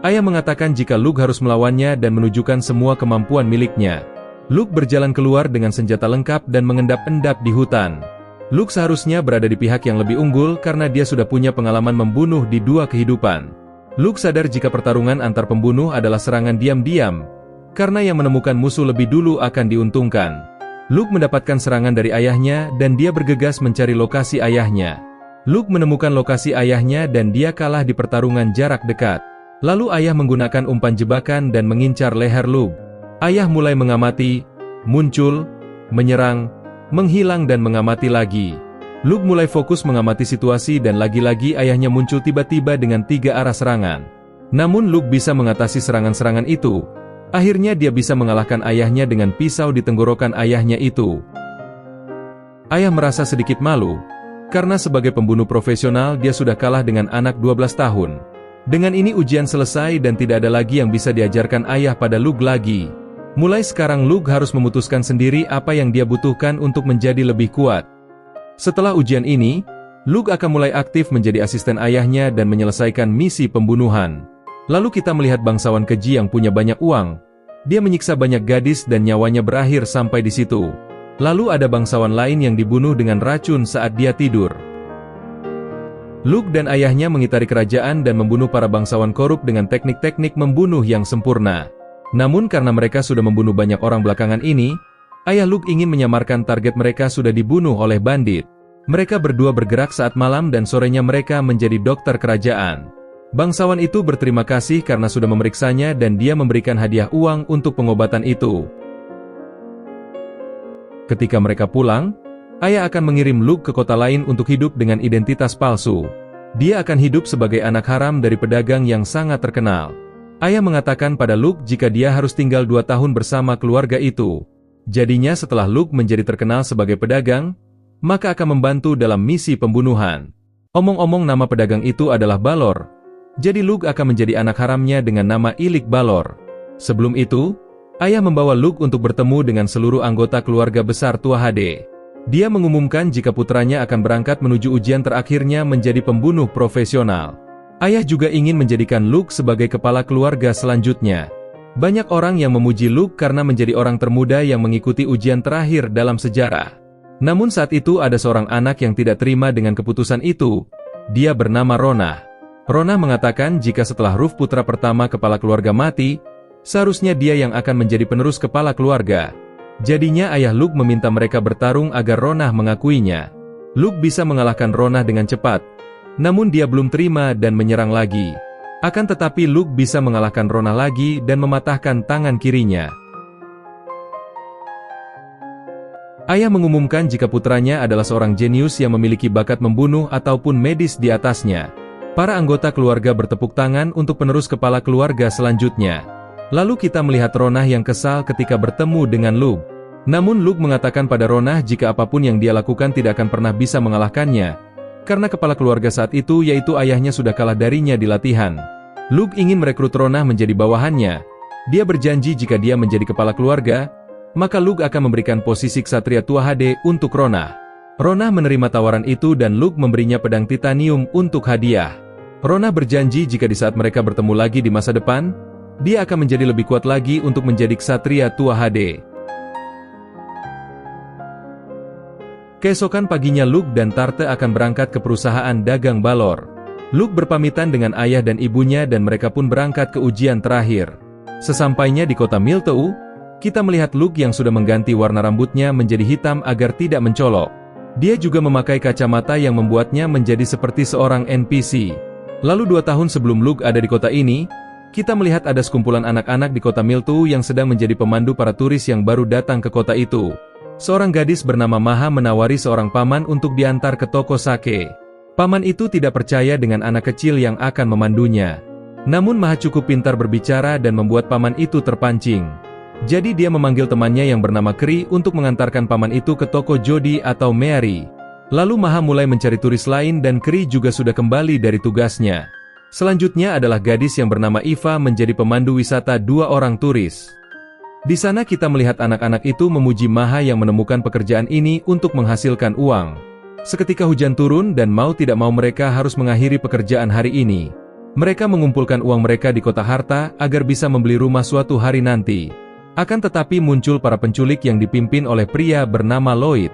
ayah mengatakan jika Luke harus melawannya dan menunjukkan semua kemampuan miliknya. Luke berjalan keluar dengan senjata lengkap dan mengendap-endap di hutan. Luke seharusnya berada di pihak yang lebih unggul karena dia sudah punya pengalaman membunuh di 2 kehidupan. Luke sadar jika pertarungan antar pembunuh adalah serangan diam-diam, karena yang menemukan musuh lebih dulu akan diuntungkan. Luke mendapatkan serangan dari ayahnya dan dia bergegas mencari lokasi ayahnya. Luke menemukan lokasi ayahnya dan dia kalah di pertarungan jarak dekat. Lalu ayah menggunakan umpan jebakan dan mengincar leher Luke. Ayah mulai mengamati, muncul, menyerang, menghilang dan mengamati lagi. Luke mulai fokus mengamati situasi dan lagi-lagi ayahnya muncul tiba-tiba dengan 3 arah serangan. Namun Luke bisa mengatasi serangan-serangan itu. Akhirnya dia bisa mengalahkan ayahnya dengan pisau di tenggorokan ayahnya itu. Ayah merasa sedikit malu, karena sebagai pembunuh profesional dia sudah kalah dengan anak 12 tahun. Dengan ini ujian selesai dan tidak ada lagi yang bisa diajarkan ayah pada Luke lagi. Mulai sekarang Luke harus memutuskan sendiri apa yang dia butuhkan untuk menjadi lebih kuat. Setelah ujian ini, Luke akan mulai aktif menjadi asisten ayahnya dan menyelesaikan misi pembunuhan. Lalu kita melihat bangsawan keji yang punya banyak uang. Dia menyiksa banyak gadis dan nyawanya berakhir sampai di situ. Lalu ada bangsawan lain yang dibunuh dengan racun saat dia tidur. Luke dan ayahnya mengitari kerajaan dan membunuh para bangsawan korup dengan teknik-teknik membunuh yang sempurna. Namun karena mereka sudah membunuh banyak orang belakangan ini, ayah Luke ingin menyamarkan target mereka sudah dibunuh oleh bandit. Mereka berdua bergerak saat malam dan sorenya mereka menjadi dokter kerajaan. Bangsawan itu berterima kasih karena sudah memeriksanya dan dia memberikan hadiah uang untuk pengobatan itu. Ketika mereka pulang, ayah akan mengirim Luke ke kota lain untuk hidup dengan identitas palsu. Dia akan hidup sebagai anak haram dari pedagang yang sangat terkenal. Ayah mengatakan pada Luke jika dia harus tinggal 2 tahun bersama keluarga itu. Jadinya setelah Luke menjadi terkenal sebagai pedagang, maka akan membantu dalam misi pembunuhan. Omong-omong nama pedagang itu adalah Balor. Jadi Luke akan menjadi anak haramnya dengan nama Ilik Balor. Sebelum itu, ayah membawa Luke untuk bertemu dengan seluruh anggota keluarga besar Tua HD. Dia mengumumkan jika putranya akan berangkat menuju ujian terakhirnya menjadi pembunuh profesional. Ayah juga ingin menjadikan Luke sebagai kepala keluarga selanjutnya. Banyak orang yang memuji Luke karena menjadi orang termuda yang mengikuti ujian terakhir dalam sejarah. Namun saat itu ada seorang anak yang tidak terima dengan keputusan itu. Dia bernama Ronah. Ronah mengatakan jika setelah Ruff putra pertama kepala keluarga mati, seharusnya dia yang akan menjadi penerus kepala keluarga. Jadinya ayah Luke meminta mereka bertarung agar Ronah mengakuinya. Luke bisa mengalahkan Ronah dengan cepat, namun dia belum terima dan menyerang lagi. Akan tetapi Luke bisa mengalahkan Ronah lagi dan mematahkan tangan kirinya. Ayah mengumumkan jika putranya adalah seorang jenius yang memiliki bakat membunuh ataupun medis di atasnya. Para anggota keluarga bertepuk tangan untuk penerus kepala keluarga selanjutnya. Lalu kita melihat Ronah yang kesal ketika bertemu dengan Luke. Namun Luke mengatakan pada Ronah jika apapun yang dia lakukan tidak akan pernah bisa mengalahkannya. Karena kepala keluarga saat itu yaitu ayahnya sudah kalah darinya di latihan. Luke ingin merekrut Ronah menjadi bawahannya. Dia berjanji jika dia menjadi kepala keluarga, maka Luke akan memberikan posisi Ksatria Tua HD untuk Ronah. Ronah menerima tawaran itu dan Luke memberinya pedang titanium untuk hadiah. Ronah berjanji jika di saat mereka bertemu lagi di masa depan, dia akan menjadi lebih kuat lagi untuk menjadi Ksatria Tua HD. Keesokan paginya Luke dan Tarte akan berangkat ke perusahaan dagang Balor. Luke berpamitan dengan ayah dan ibunya dan mereka pun berangkat ke ujian terakhir. Sesampainya di kota Milteu, kita melihat Luke yang sudah mengganti warna rambutnya menjadi hitam agar tidak mencolok. Dia juga memakai kacamata yang membuatnya menjadi seperti seorang NPC. Lalu 2 tahun sebelum Luke ada di kota ini, kita melihat ada sekumpulan anak-anak di kota Milteu yang sedang menjadi pemandu para turis yang baru datang ke kota itu. Seorang gadis bernama Maha menawari seorang paman untuk diantar ke toko sake. Paman itu tidak percaya dengan anak kecil yang akan memandunya. Namun Maha cukup pintar berbicara dan membuat paman itu terpancing. Jadi dia memanggil temannya yang bernama Kri untuk mengantarkan paman itu ke toko Jodi atau Meari. Lalu Maha mulai mencari turis lain dan Kri juga sudah kembali dari tugasnya. Selanjutnya adalah gadis yang bernama Iva menjadi pemandu wisata 2 orang turis. Di sana kita melihat anak-anak itu memuji Maha yang menemukan pekerjaan ini untuk menghasilkan uang. Seketika hujan turun dan mau tidak mau mereka harus mengakhiri pekerjaan hari ini. Mereka mengumpulkan uang mereka di kota harta agar bisa membeli rumah suatu hari nanti. Akan tetapi muncul para penculik yang dipimpin oleh pria bernama Lloyd.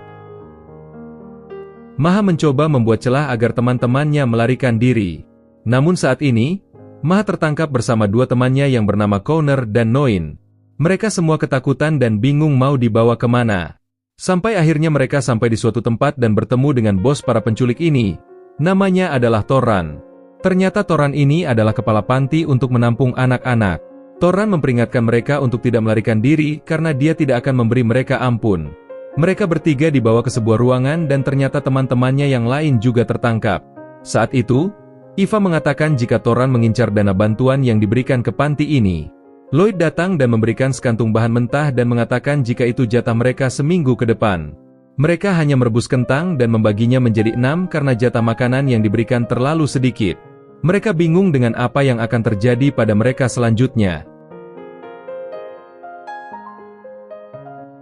Maha mencoba membuat celah agar teman-temannya melarikan diri. Namun saat ini, Maha tertangkap bersama 2 temannya yang bernama Connor dan Noin. Mereka semua ketakutan dan bingung mau dibawa kemana. Sampai akhirnya mereka sampai di suatu tempat dan bertemu dengan bos para penculik ini. Namanya adalah Toran. Ternyata Toran ini adalah kepala panti untuk menampung anak-anak. Toran memperingatkan mereka untuk tidak melarikan diri karena dia tidak akan memberi mereka ampun. Mereka bertiga dibawa ke sebuah ruangan dan ternyata teman-temannya yang lain juga tertangkap. Saat itu, Iva mengatakan jika Toran mengincar dana bantuan yang diberikan ke panti ini. Lloyd datang dan memberikan sekantung bahan mentah dan mengatakan jika itu jatah mereka seminggu ke depan. Mereka hanya merebus kentang dan membaginya menjadi 6 karena jatah makanan yang diberikan terlalu sedikit. Mereka bingung dengan apa yang akan terjadi pada mereka selanjutnya.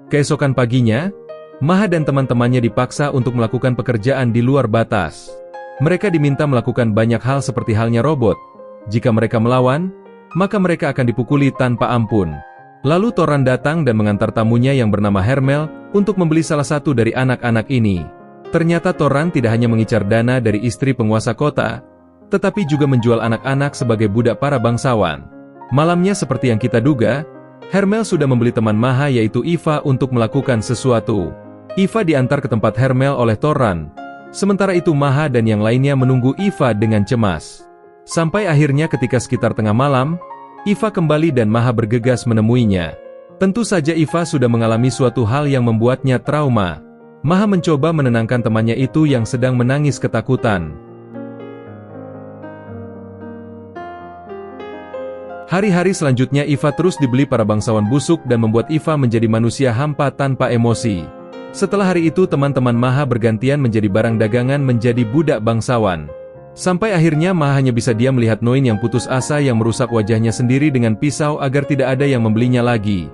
Keesokan paginya, Maha dan teman-temannya dipaksa untuk melakukan pekerjaan di luar batas. Mereka diminta melakukan banyak hal seperti halnya robot. Jika mereka melawan, maka mereka akan dipukuli tanpa ampun. Lalu Toran datang dan mengantar tamunya yang bernama Hermel untuk membeli salah satu dari anak-anak ini. Ternyata Toran tidak hanya mengincar dana dari istri penguasa kota, tetapi juga menjual anak-anak sebagai budak para bangsawan. Malamnya seperti yang kita duga, Hermel sudah membeli teman Maha yaitu Iva untuk melakukan sesuatu. Iva diantar ke tempat Hermel oleh Toran. Sementara itu Maha dan yang lainnya menunggu Iva dengan cemas. Sampai akhirnya ketika sekitar tengah malam, Iva kembali dan Maha bergegas menemuinya. Tentu saja Iva sudah mengalami suatu hal yang membuatnya trauma. Maha mencoba menenangkan temannya itu yang sedang menangis ketakutan. Hari-hari selanjutnya Eva terus dibeli para bangsawan busuk dan membuat Eva menjadi manusia hampa tanpa emosi. Setelah hari itu teman-teman Maha bergantian menjadi barang dagangan menjadi budak bangsawan. Sampai akhirnya Maha hanya bisa diam melihat Noin yang putus asa yang merusak wajahnya sendiri dengan pisau agar tidak ada yang membelinya lagi.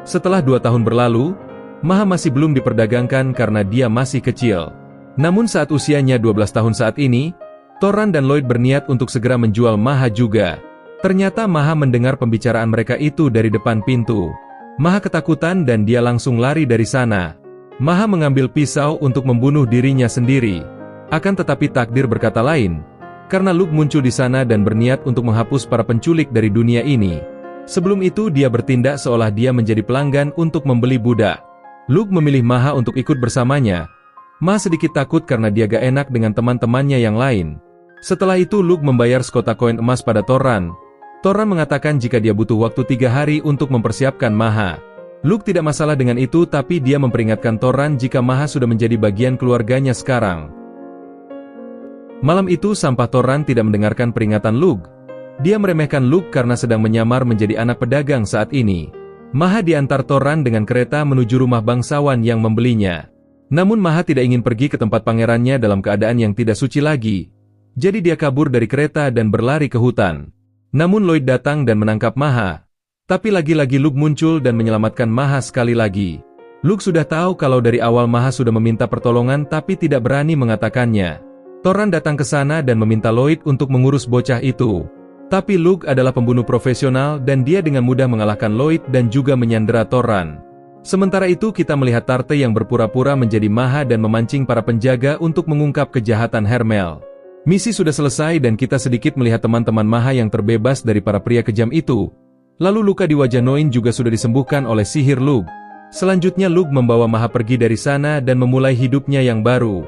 Setelah 2 tahun berlalu, Maha masih belum diperdagangkan karena dia masih kecil. Namun saat usianya 12 tahun saat ini, Toran dan Lloyd berniat untuk segera menjual Maha juga. Ternyata Maha mendengar pembicaraan mereka itu dari depan pintu. Maha ketakutan dan dia langsung lari dari sana. Maha mengambil pisau untuk membunuh dirinya sendiri. Akan tetapi takdir berkata lain, karena Luke muncul di sana dan berniat untuk menghapus para penculik dari dunia ini. Sebelum itu dia bertindak seolah dia menjadi pelanggan untuk membeli budak. Luke memilih Maha untuk ikut bersamanya. Maha sedikit takut karena dia gak enak dengan teman-temannya yang lain. Setelah itu Luke membayar sekotak koin emas pada Toran. Toran mengatakan jika dia butuh waktu 3 hari untuk mempersiapkan Maha. Luke tidak masalah dengan itu tapi dia memperingatkan Toran jika Maha sudah menjadi bagian keluarganya sekarang. Malam itu sampah Toran tidak mendengarkan peringatan Luke. Dia meremehkan Luke karena sedang menyamar menjadi anak pedagang saat ini. Maha diantar Toran dengan kereta menuju rumah bangsawan yang membelinya. Namun Maha tidak ingin pergi ke tempat pangerannya dalam keadaan yang tidak suci lagi. Jadi dia kabur dari kereta dan berlari ke hutan. Namun Lloyd datang dan menangkap Maha. Tapi lagi-lagi Luke muncul dan menyelamatkan Maha sekali lagi. Luke sudah tahu kalau dari awal Maha sudah meminta pertolongan tapi tidak berani mengatakannya. Toran datang ke sana dan meminta Lloyd untuk mengurus bocah itu. Tapi Luke adalah pembunuh profesional dan dia dengan mudah mengalahkan Lloyd dan juga menyandera Toran. Sementara itu kita melihat Tarte yang berpura-pura menjadi Maha dan memancing para penjaga untuk mengungkap kejahatan Hermel. Misi sudah selesai dan kita sedikit melihat teman-teman Maha yang terbebas dari para pria kejam itu. Lalu luka di wajah Noin juga sudah disembuhkan oleh sihir Luke. Selanjutnya Luke membawa Maha pergi dari sana dan memulai hidupnya yang baru.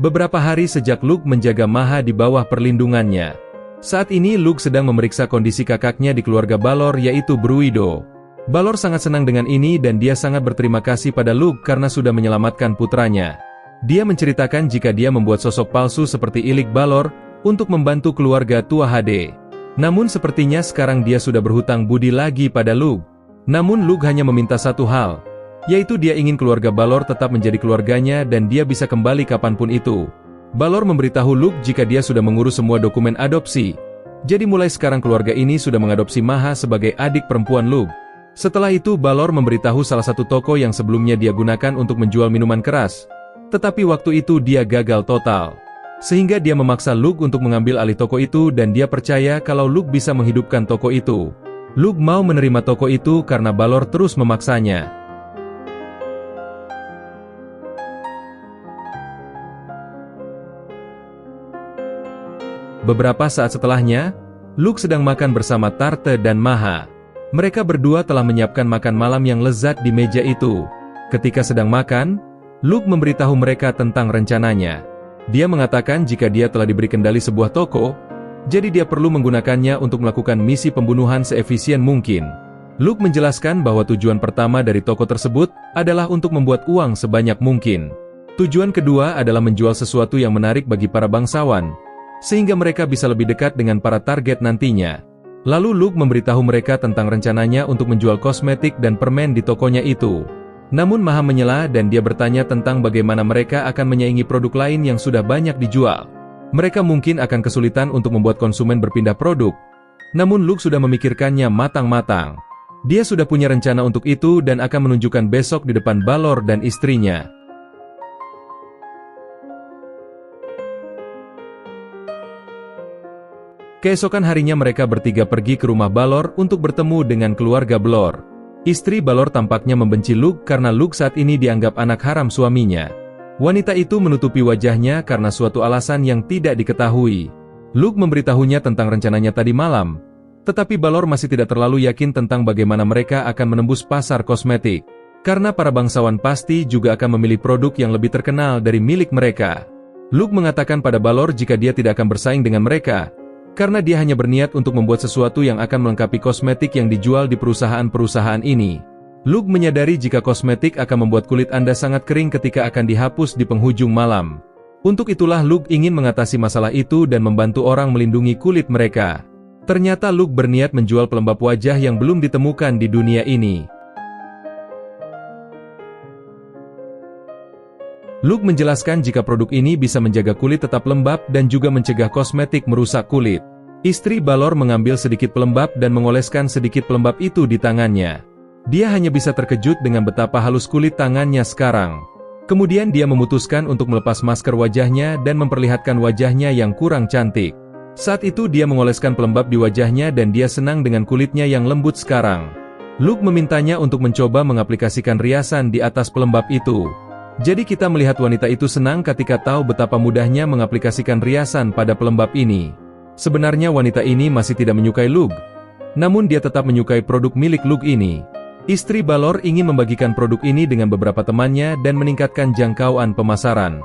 Beberapa hari sejak Luke menjaga Maha di bawah perlindungannya. Saat ini Luke sedang memeriksa kondisi kakaknya di keluarga Balor yaitu Bruido. Balor sangat senang dengan ini dan dia sangat berterima kasih pada Luke karena sudah menyelamatkan putranya. Dia menceritakan jika dia membuat sosok palsu seperti Ilik Balor untuk membantu keluarga tua HD. Namun sepertinya sekarang dia sudah berhutang budi lagi pada Luke. Namun Luke hanya meminta satu hal, yaitu dia ingin keluarga Balor tetap menjadi keluarganya dan dia bisa kembali kapanpun itu. Balor memberitahu Luke jika dia sudah mengurus semua dokumen adopsi. Jadi mulai sekarang keluarga ini sudah mengadopsi Maha sebagai adik perempuan Luke. Setelah itu Balor memberitahu salah satu toko yang sebelumnya dia gunakan untuk menjual minuman keras. Tetapi waktu itu dia gagal total. Sehingga dia memaksa Luke untuk mengambil alih toko itu dan dia percaya kalau Luke bisa menghidupkan toko itu. Luke mau menerima toko itu karena Balor terus memaksanya. Beberapa saat setelahnya, Luke sedang makan bersama Tarte dan Maha. Mereka berdua telah menyiapkan makan malam yang lezat di meja itu. Ketika sedang makan, Luke memberitahu mereka tentang rencananya. Dia mengatakan jika dia telah diberi kendali sebuah toko, jadi dia perlu menggunakannya untuk melakukan misi pembunuhan seefisien mungkin. Luke menjelaskan bahwa tujuan pertama dari toko tersebut adalah untuk membuat uang sebanyak mungkin. Tujuan kedua adalah menjual sesuatu yang menarik bagi para bangsawan, sehingga mereka bisa lebih dekat dengan para target nantinya. Lalu Luke memberitahu mereka tentang rencananya untuk menjual kosmetik dan permen di tokonya itu. Namun Maha menyela dan dia bertanya tentang bagaimana mereka akan menyaingi produk lain yang sudah banyak dijual. Mereka mungkin akan kesulitan untuk membuat konsumen berpindah produk. Namun Luke sudah memikirkannya matang-matang. Dia sudah punya rencana untuk itu dan akan menunjukkan besok di depan Balor dan istrinya. Keesokan harinya mereka bertiga pergi ke rumah Balor untuk bertemu dengan keluarga Balor. Istri Balor tampaknya membenci Luke karena Luke saat ini dianggap anak haram suaminya. Wanita itu menutupi wajahnya karena suatu alasan yang tidak diketahui. Luke memberitahunya tentang rencananya tadi malam. Tetapi Balor masih tidak terlalu yakin tentang bagaimana mereka akan menembus pasar kosmetik. Karena para bangsawan pasti juga akan memilih produk yang lebih terkenal dari milik mereka. Luke mengatakan pada Balor jika dia tidak akan bersaing dengan mereka, karena dia hanya berniat untuk membuat sesuatu yang akan melengkapi kosmetik yang dijual di perusahaan-perusahaan ini. Luke menyadari jika kosmetik akan membuat kulit Anda sangat kering ketika akan dihapus di penghujung malam. Untuk itulah Luke ingin mengatasi masalah itu dan membantu orang melindungi kulit mereka. Ternyata Luke berniat menjual pelembab wajah yang belum ditemukan di dunia ini. Luke menjelaskan jika produk ini bisa menjaga kulit tetap lembab dan juga mencegah kosmetik merusak kulit. Istri Balor mengambil sedikit pelembab dan mengoleskan sedikit pelembab itu di tangannya. Dia hanya bisa terkejut dengan betapa halus kulit tangannya sekarang. Kemudian dia memutuskan untuk melepas masker wajahnya dan memperlihatkan wajahnya yang kurang cantik. Saat itu dia mengoleskan pelembab di wajahnya dan dia senang dengan kulitnya yang lembut sekarang. Luke memintanya untuk mencoba mengaplikasikan riasan di atas pelembab itu. Jadi kita melihat wanita itu senang ketika tahu betapa mudahnya mengaplikasikan riasan pada pelembab ini. Sebenarnya wanita ini masih tidak menyukai Luke. Namun dia tetap menyukai produk milik Luke ini. Istri Balor ingin membagikan produk ini dengan beberapa temannya dan meningkatkan jangkauan pemasaran.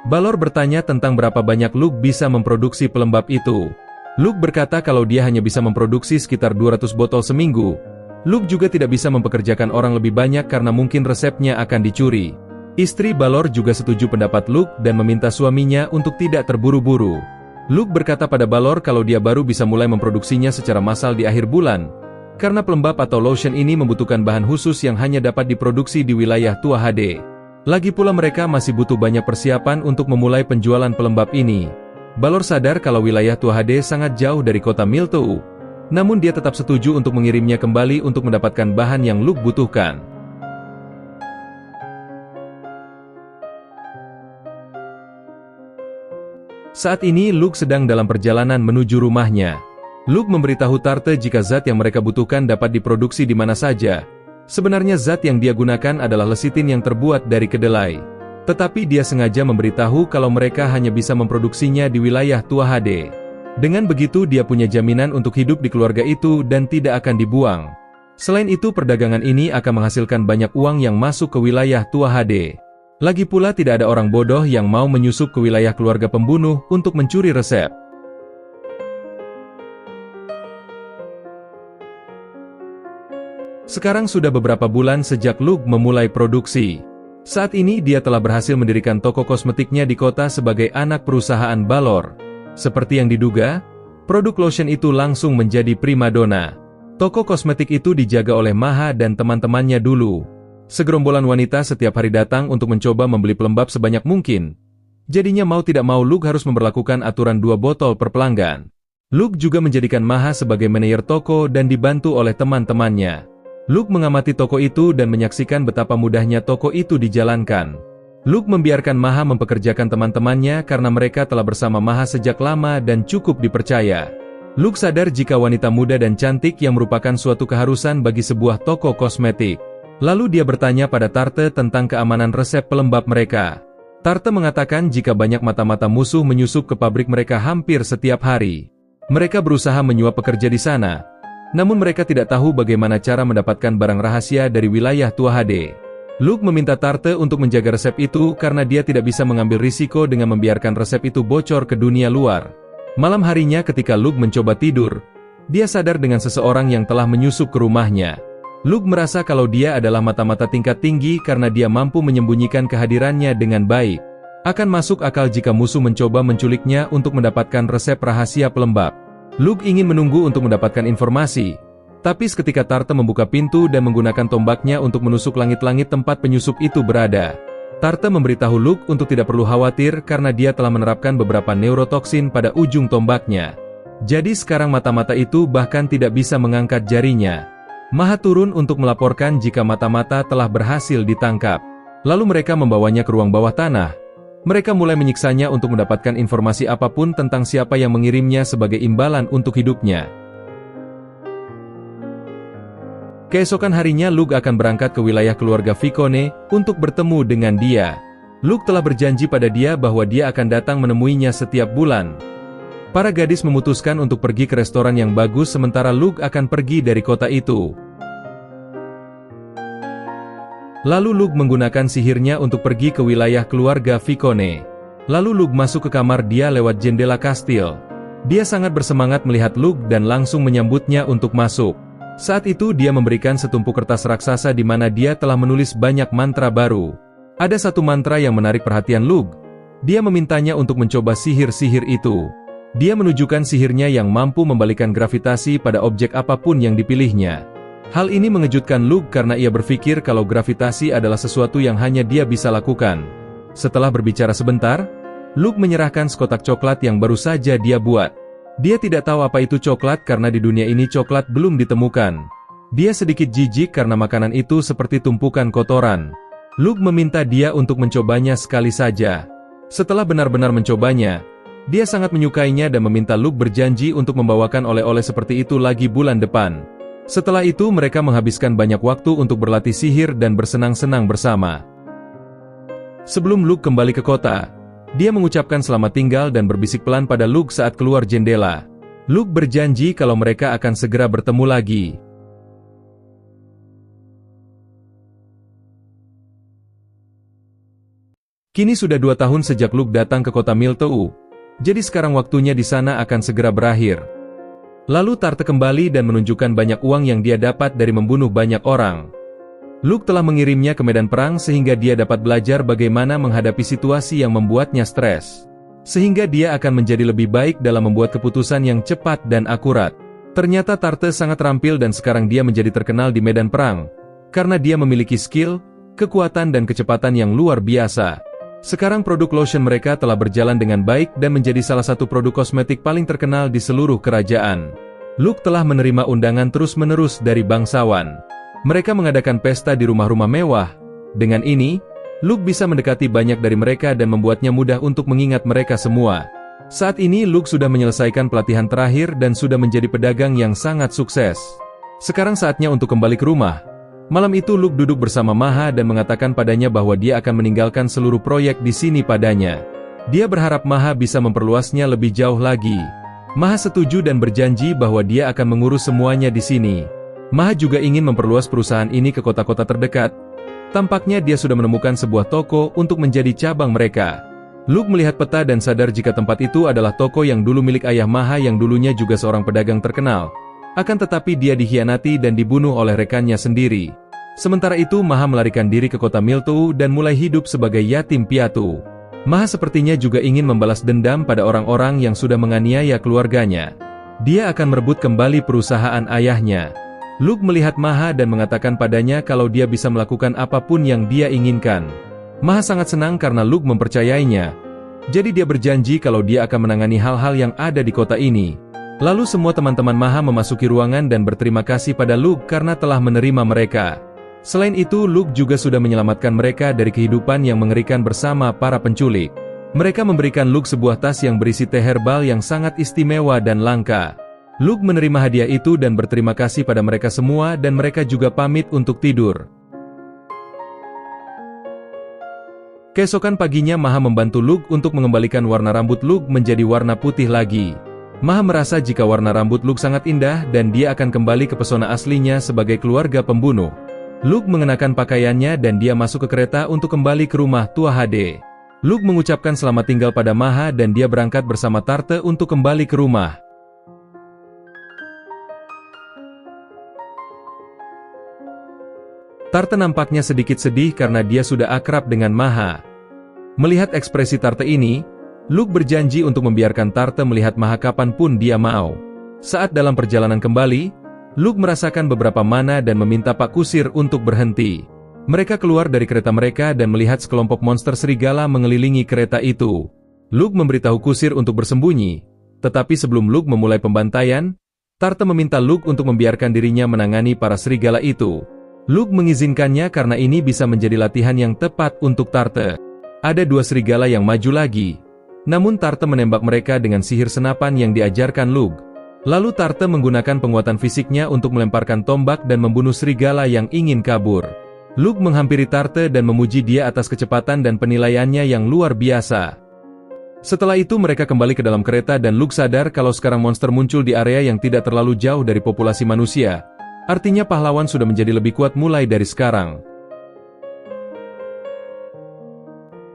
Balor bertanya tentang berapa banyak Luke bisa memproduksi pelembab itu. Luke berkata kalau dia hanya bisa memproduksi sekitar 200 botol seminggu. Luke juga tidak bisa mempekerjakan orang lebih banyak karena mungkin resepnya akan dicuri. Istri Balor juga setuju pendapat Luke dan meminta suaminya untuk tidak terburu-buru. Luke berkata pada Balor kalau dia baru bisa mulai memproduksinya secara massal di akhir bulan. Karena pelembab atau lotion ini membutuhkan bahan khusus yang hanya dapat diproduksi di wilayah Tua HD. Lagi pula mereka masih butuh banyak persiapan untuk memulai penjualan pelembab ini. Balor sadar kalau wilayah Tua HD sangat jauh dari kota Miltou. Namun dia tetap setuju untuk mengirimnya kembali untuk mendapatkan bahan yang Luke butuhkan. Saat ini Luke sedang dalam perjalanan menuju rumahnya. Luke memberitahu Tarte jika zat yang mereka butuhkan dapat diproduksi di mana saja. Sebenarnya zat yang dia gunakan adalah lesitin yang terbuat dari kedelai. Tetapi dia sengaja memberitahu kalau mereka hanya bisa memproduksinya di wilayah Tua HD. Dengan begitu dia punya jaminan untuk hidup di keluarga itu dan tidak akan dibuang. Selain itu perdagangan ini akan menghasilkan banyak uang yang masuk ke wilayah Tua HD. Lagi pula tidak ada orang bodoh yang mau menyusup ke wilayah keluarga pembunuh untuk mencuri resep. Sekarang sudah beberapa bulan sejak Luke memulai produksi. Saat ini dia telah berhasil mendirikan toko kosmetiknya di kota sebagai anak perusahaan Balor. Seperti yang diduga, produk lotion itu langsung menjadi primadona. Toko kosmetik itu dijaga oleh Maha dan teman-temannya dulu. Segerombolan wanita setiap hari datang untuk mencoba membeli pelembab sebanyak mungkin. Jadinya mau tidak mau Luke harus memberlakukan aturan 2 botol per pelanggan. Luke juga menjadikan Maha sebagai manajer toko dan dibantu oleh teman-temannya. Luke mengamati toko itu dan menyaksikan betapa mudahnya toko itu dijalankan. Luke membiarkan Maha mempekerjakan teman-temannya karena mereka telah bersama Maha sejak lama dan cukup dipercaya. Luke sadar jika wanita muda dan cantik yang merupakan suatu keharusan bagi sebuah toko kosmetik. Lalu dia bertanya pada Tarte tentang keamanan resep pelembab mereka. Tarte mengatakan jika banyak mata-mata musuh menyusup ke pabrik mereka hampir setiap hari. Mereka berusaha menyuap pekerja di sana. Namun mereka tidak tahu bagaimana cara mendapatkan barang rahasia dari wilayah Tua HD. Luke meminta Tarte untuk menjaga resep itu karena dia tidak bisa mengambil risiko dengan membiarkan resep itu bocor ke dunia luar. Malam harinya ketika Luke mencoba tidur, dia sadar dengan seseorang yang telah menyusup ke rumahnya. Luke merasa kalau dia adalah mata-mata tingkat tinggi karena dia mampu menyembunyikan kehadirannya dengan baik. Akan masuk akal jika musuh mencoba menculiknya untuk mendapatkan resep rahasia pelembab. Luke ingin menunggu untuk mendapatkan informasi, tapi seketika Tarte membuka pintu dan menggunakan tombaknya untuk menusuk langit-langit tempat penyusup itu berada. Tarte memberitahu Luke untuk tidak perlu khawatir karena dia telah menerapkan beberapa neurotoksin pada ujung tombaknya. Jadi sekarang mata-mata itu bahkan tidak bisa mengangkat jarinya. Maha turun untuk melaporkan jika mata-mata telah berhasil ditangkap. Lalu mereka membawanya ke ruang bawah tanah. Mereka mulai menyiksanya untuk mendapatkan informasi apapun tentang siapa yang mengirimnya sebagai imbalan untuk hidupnya. Keesokan harinya Luke akan berangkat ke wilayah keluarga Vicone untuk bertemu dengan dia. Luke telah berjanji pada dia bahwa dia akan datang menemuinya setiap bulan. Para gadis memutuskan untuk pergi ke restoran yang bagus sementara Luke akan pergi dari kota itu. Lalu Luke menggunakan sihirnya untuk pergi ke wilayah keluarga Vicone. Lalu Luke masuk ke kamar dia lewat jendela kastil. Dia sangat bersemangat melihat Luke dan langsung menyambutnya untuk masuk. Saat itu dia memberikan setumpuk kertas raksasa di mana dia telah menulis banyak mantra baru. Ada satu mantra yang menarik perhatian Luke. Dia memintanya untuk mencoba sihir-sihir itu. Dia menunjukkan sihirnya yang mampu membalikkan gravitasi pada objek apapun yang dipilihnya. Hal ini mengejutkan Luke karena ia berpikir kalau gravitasi adalah sesuatu yang hanya dia bisa lakukan. Setelah berbicara sebentar, Luke menyerahkan sekotak coklat yang baru saja dia buat. Dia tidak tahu apa itu coklat karena di dunia ini coklat belum ditemukan. Dia sedikit jijik karena makanan itu seperti tumpukan kotoran. Luke meminta dia untuk mencobanya sekali saja. Setelah benar-benar mencobanya, dia sangat menyukainya dan meminta Luke berjanji untuk membawakan oleh-oleh seperti itu lagi bulan depan. Setelah itu mereka menghabiskan banyak waktu untuk berlatih sihir dan bersenang-senang bersama. Sebelum Luke kembali ke kota, dia mengucapkan selamat tinggal dan berbisik pelan pada Luke saat keluar jendela. Luke berjanji kalau mereka akan segera bertemu lagi. Kini sudah 2 tahun sejak Luke datang ke kota Miltou, jadi sekarang waktunya di sana akan segera berakhir. Lalu Tarte kembali dan menunjukkan banyak uang yang dia dapat dari membunuh banyak orang. Luke telah mengirimnya ke medan perang sehingga dia dapat belajar bagaimana menghadapi situasi yang membuatnya stres. Sehingga dia akan menjadi lebih baik dalam membuat keputusan yang cepat dan akurat. Ternyata Tarte sangat terampil dan sekarang dia menjadi terkenal di medan perang, karena dia memiliki skill, kekuatan dan kecepatan yang luar biasa. Sekarang produk lotion mereka telah berjalan dengan baik dan menjadi salah satu produk kosmetik paling terkenal di seluruh kerajaan. Luke telah menerima undangan terus-menerus dari bangsawan. Mereka mengadakan pesta di rumah-rumah mewah. Dengan ini, Luke bisa mendekati banyak dari mereka dan membuatnya mudah untuk mengingat mereka semua. Saat ini Luke sudah menyelesaikan pelatihan terakhir dan sudah menjadi pedagang yang sangat sukses. Sekarang saatnya untuk kembali ke rumah. Malam itu Luke duduk bersama Maha dan mengatakan padanya bahwa dia akan meninggalkan seluruh proyek di sini padanya. Dia berharap Maha bisa memperluasnya lebih jauh lagi. Maha setuju dan berjanji bahwa dia akan mengurus semuanya di sini. Maha juga ingin memperluas perusahaan ini ke kota-kota terdekat. Tampaknya dia sudah menemukan sebuah toko untuk menjadi cabang mereka. Luke melihat peta dan sadar jika tempat itu adalah toko yang dulu milik ayah Maha yang dulunya juga seorang pedagang terkenal. Akan tetapi dia dikhianati dan dibunuh oleh rekannya sendiri. Sementara itu Maha melarikan diri ke kota Miltou dan mulai hidup sebagai yatim piatu. Maha sepertinya juga ingin membalas dendam pada orang-orang yang sudah menganiaya keluarganya. Dia akan merebut kembali perusahaan ayahnya. Luke melihat Maha dan mengatakan padanya kalau dia bisa melakukan apapun yang dia inginkan. Maha sangat senang karena Luke mempercayainya. Jadi dia berjanji kalau dia akan menangani hal-hal yang ada di kota ini. Lalu semua teman-teman Maha memasuki ruangan dan berterima kasih pada Luke karena telah menerima mereka. Selain itu, Luke juga sudah menyelamatkan mereka dari kehidupan yang mengerikan bersama para penculik. Mereka memberikan Luke sebuah tas yang berisi teh herbal yang sangat istimewa dan langka. Luke menerima hadiah itu dan berterima kasih pada mereka semua dan mereka juga pamit untuk tidur. Keesokan paginya Maha membantu Luke untuk mengembalikan warna rambut Luke menjadi warna putih lagi. Maha merasa jika warna rambut Luke sangat indah dan dia akan kembali ke pesona aslinya sebagai keluarga pembunuh. Luke mengenakan pakaiannya dan dia masuk ke kereta untuk kembali ke rumah tua HD. Luke mengucapkan selamat tinggal pada Maha dan dia berangkat bersama Tarte untuk kembali ke rumah. Tarte nampaknya sedikit sedih karena dia sudah akrab dengan Maha. Melihat ekspresi Tarte ini, Luke berjanji untuk membiarkan Tarte melihat Maha kapanpun dia mau. Saat dalam perjalanan kembali, Luke merasakan beberapa mana dan meminta Pak Kusir untuk berhenti. Mereka keluar dari kereta mereka dan melihat sekelompok monster serigala mengelilingi kereta itu. Luke memberitahu Kusir untuk bersembunyi, tetapi sebelum Luke memulai pembantaian, Tarte meminta Luke untuk membiarkan dirinya menangani para serigala itu. Luke mengizinkannya karena ini bisa menjadi latihan yang tepat untuk Tarte. Ada 2 serigala yang maju lagi. Namun Tarte menembak mereka dengan sihir senapan yang diajarkan Luke. Lalu Tarte menggunakan penguatan fisiknya untuk melemparkan tombak dan membunuh serigala yang ingin kabur. Luke menghampiri Tarte dan memuji dia atas kecepatan dan penilaiannya yang luar biasa. Setelah itu mereka kembali ke dalam kereta dan Luke sadar kalau sekarang monster muncul di area yang tidak terlalu jauh dari populasi manusia. Artinya pahlawan sudah menjadi lebih kuat mulai dari sekarang.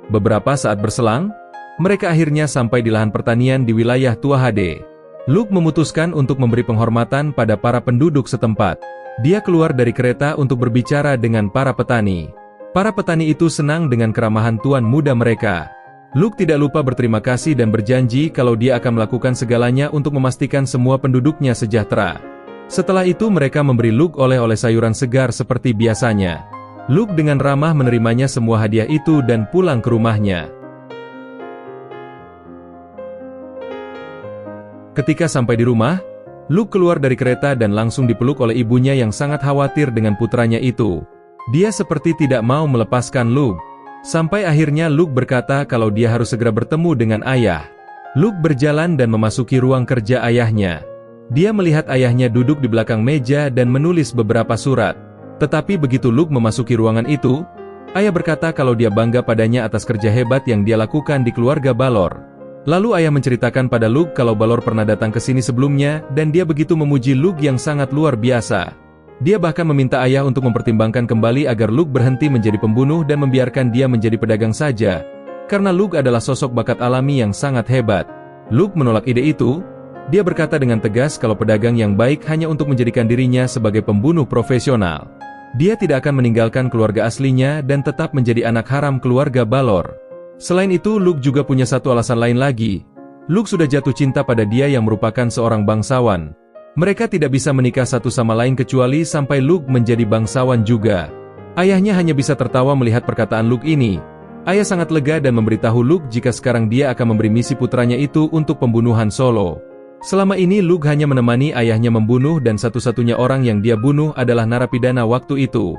Beberapa saat berselang, mereka akhirnya sampai di lahan pertanian di wilayah Tua HD. Luke memutuskan untuk memberi penghormatan pada para penduduk setempat. Dia keluar dari kereta untuk berbicara dengan para petani. Para petani itu senang dengan keramahan tuan muda mereka. Luke tidak lupa berterima kasih dan berjanji kalau dia akan melakukan segalanya untuk memastikan semua penduduknya sejahtera. Setelah itu mereka memberi Luke oleh-oleh sayuran segar seperti biasanya. Luke dengan ramah menerimanya semua hadiah itu dan pulang ke rumahnya. Ketika sampai di rumah, Luke keluar dari kereta dan langsung dipeluk oleh ibunya yang sangat khawatir dengan putranya itu. Dia seperti tidak mau melepaskan Luke. Sampai akhirnya Luke berkata kalau dia harus segera bertemu dengan ayah. Luke berjalan dan memasuki ruang kerja ayahnya. Dia melihat ayahnya duduk di belakang meja dan menulis beberapa surat. Tetapi begitu Luke memasuki ruangan itu, ayah berkata kalau dia bangga padanya atas kerja hebat yang dia lakukan di keluarga Balor. Lalu ayah menceritakan pada Luke kalau Balor pernah datang ke sini sebelumnya dan dia begitu memuji Luke yang sangat luar biasa. Dia bahkan meminta ayah untuk mempertimbangkan kembali agar Luke berhenti menjadi pembunuh dan membiarkan dia menjadi pedagang saja, karena Luke adalah sosok bakat alami yang sangat hebat. Luke menolak ide itu. Dia berkata dengan tegas kalau pedagang yang baik hanya untuk menjadikan dirinya sebagai pembunuh profesional. Dia tidak akan meninggalkan keluarga aslinya dan tetap menjadi anak haram keluarga Balor. Selain itu, Luke juga punya satu alasan lain lagi. Luke sudah jatuh cinta pada dia yang merupakan seorang bangsawan. Mereka tidak bisa menikah satu sama lain kecuali sampai Luke menjadi bangsawan juga. Ayahnya hanya bisa tertawa melihat perkataan Luke ini. Ayah sangat lega dan memberitahu Luke jika sekarang dia akan memberi misi putranya itu untuk pembunuhan solo. Selama ini Luke hanya menemani ayahnya membunuh dan satu-satunya orang yang dia bunuh adalah narapidana waktu itu.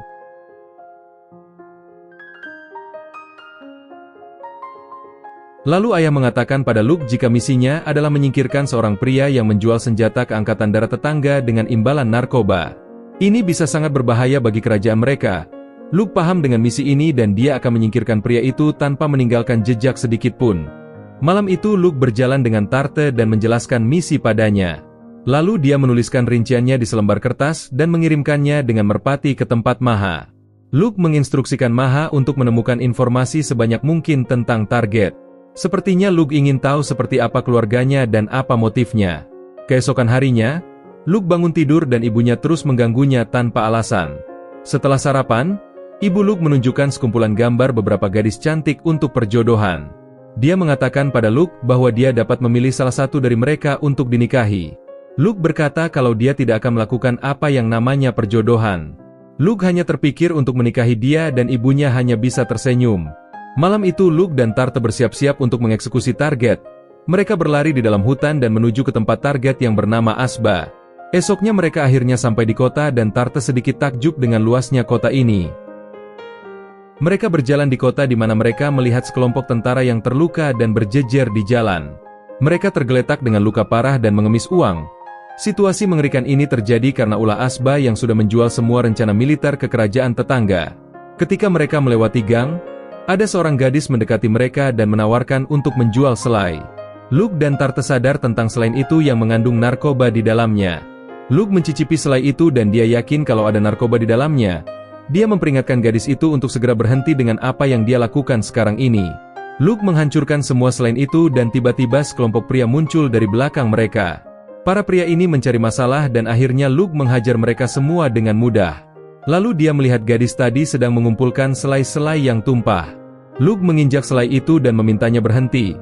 Lalu ayah mengatakan pada Luke jika misinya adalah menyingkirkan seorang pria yang menjual senjata ke angkatan darat tetangga dengan imbalan narkoba. Ini bisa sangat berbahaya bagi kerajaan mereka. Luke paham dengan misi ini dan dia akan menyingkirkan pria itu tanpa meninggalkan jejak sedikit pun. Malam itu Luke berjalan dengan Tarte dan menjelaskan misi padanya. Lalu dia menuliskan rinciannya di selembar kertas dan mengirimkannya dengan merpati ke tempat Maha. Luke menginstruksikan Maha untuk menemukan informasi sebanyak mungkin tentang target. Sepertinya Luke ingin tahu seperti apa keluarganya dan apa motifnya. Keesokan harinya, Luke bangun tidur dan ibunya terus mengganggunya tanpa alasan. Setelah sarapan, ibu Luke menunjukkan sekumpulan gambar beberapa gadis cantik untuk perjodohan. Dia mengatakan pada Luke bahwa dia dapat memilih salah satu dari mereka untuk dinikahi. Luke berkata kalau dia tidak akan melakukan apa yang namanya perjodohan. Luke hanya terpikir untuk menikahi dia dan ibunya hanya bisa tersenyum. Malam itu Luke dan Tarte bersiap-siap untuk mengeksekusi target. Mereka berlari di dalam hutan dan menuju ke tempat target yang bernama Asba. Esoknya mereka akhirnya sampai di kota dan Tarte sedikit takjub dengan luasnya kota ini. Mereka berjalan di kota di mana mereka melihat sekelompok tentara yang terluka dan berjejer di jalan. Mereka tergeletak dengan luka parah dan mengemis uang. Situasi mengerikan ini terjadi karena ulah Asba yang sudah menjual semua rencana militer ke kerajaan tetangga. Ketika mereka melewati gang, ada seorang gadis mendekati mereka dan menawarkan untuk menjual selai. Luke dan Tarte sadar tentang selai itu yang mengandung narkoba di dalamnya. Luke mencicipi selai itu dan dia yakin kalau ada narkoba di dalamnya. Dia memperingatkan gadis itu untuk segera berhenti dengan apa yang dia lakukan sekarang ini. Luke menghancurkan semua selai itu dan tiba-tiba sekelompok pria muncul dari belakang mereka. Para pria ini mencari masalah dan akhirnya Luke menghajar mereka semua dengan mudah. Lalu dia melihat gadis tadi sedang mengumpulkan selai-selai yang tumpah. Luke menginjak selai itu dan memintanya berhenti.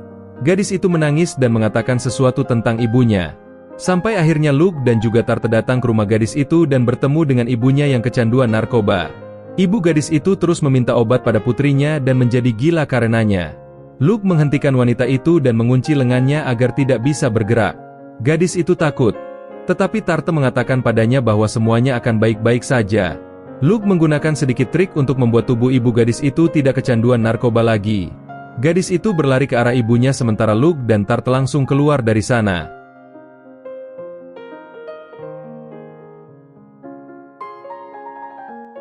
Gadis itu menangis dan mengatakan sesuatu tentang ibunya. Sampai akhirnya Luke dan juga Tarte datang ke rumah gadis itu dan bertemu dengan ibunya yang kecanduan narkoba. Ibu gadis itu terus meminta obat pada putrinya dan menjadi gila karenanya. Luke menghentikan wanita itu dan mengunci lengannya agar tidak bisa bergerak. Gadis itu takut. Tetapi Tarte mengatakan padanya bahwa semuanya akan baik-baik saja. Luke menggunakan sedikit trik untuk membuat tubuh ibu gadis itu tidak kecanduan narkoba lagi. Gadis itu berlari ke arah ibunya sementara Luke dan Tarte langsung keluar dari sana.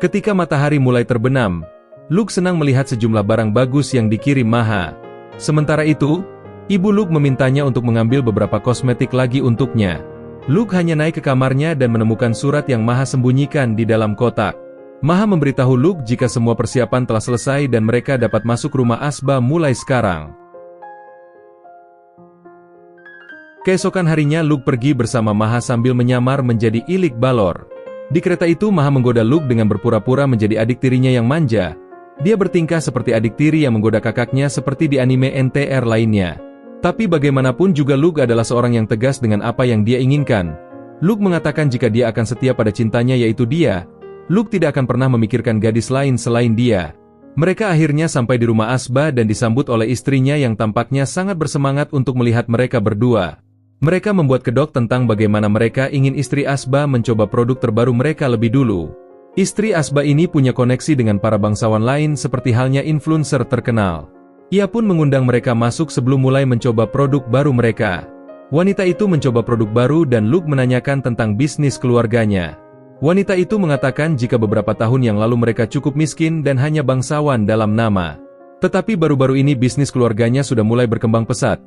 Ketika matahari mulai terbenam, Luke senang melihat sejumlah barang bagus yang dikirim Maha. Sementara itu, ibu Luke memintanya untuk mengambil beberapa kosmetik lagi untuknya. Luke hanya naik ke kamarnya dan menemukan surat yang Maha sembunyikan di dalam kotak. Maha memberitahu Luke jika semua persiapan telah selesai dan mereka dapat masuk rumah Asba mulai sekarang. Keesokan harinya Luke pergi bersama Maha sambil menyamar menjadi Ilik Balor. Di kereta itu Maha menggoda Luke dengan berpura-pura menjadi adik tirinya yang manja. Dia bertingkah seperti adik tiri yang menggoda kakaknya seperti di anime NTR lainnya. Tapi bagaimanapun juga Luke adalah seorang yang tegas dengan apa yang dia inginkan. Luke mengatakan jika dia akan setia pada cintanya yaitu dia, Luke tidak akan pernah memikirkan gadis lain selain dia. Mereka akhirnya sampai di rumah Asba dan disambut oleh istrinya yang tampaknya sangat bersemangat untuk melihat mereka berdua. Mereka membuat kedok tentang bagaimana mereka ingin istri Asba mencoba produk terbaru mereka lebih dulu. Istri Asba ini punya koneksi dengan para bangsawan lain seperti halnya influencer terkenal. Ia pun mengundang mereka masuk sebelum mulai mencoba produk baru mereka. Wanita itu mencoba produk baru dan Luke menanyakan tentang bisnis keluarganya. Wanita itu mengatakan jika beberapa tahun yang lalu mereka cukup miskin dan hanya bangsawan dalam nama. Tetapi baru-baru ini bisnis keluarganya sudah mulai berkembang pesat.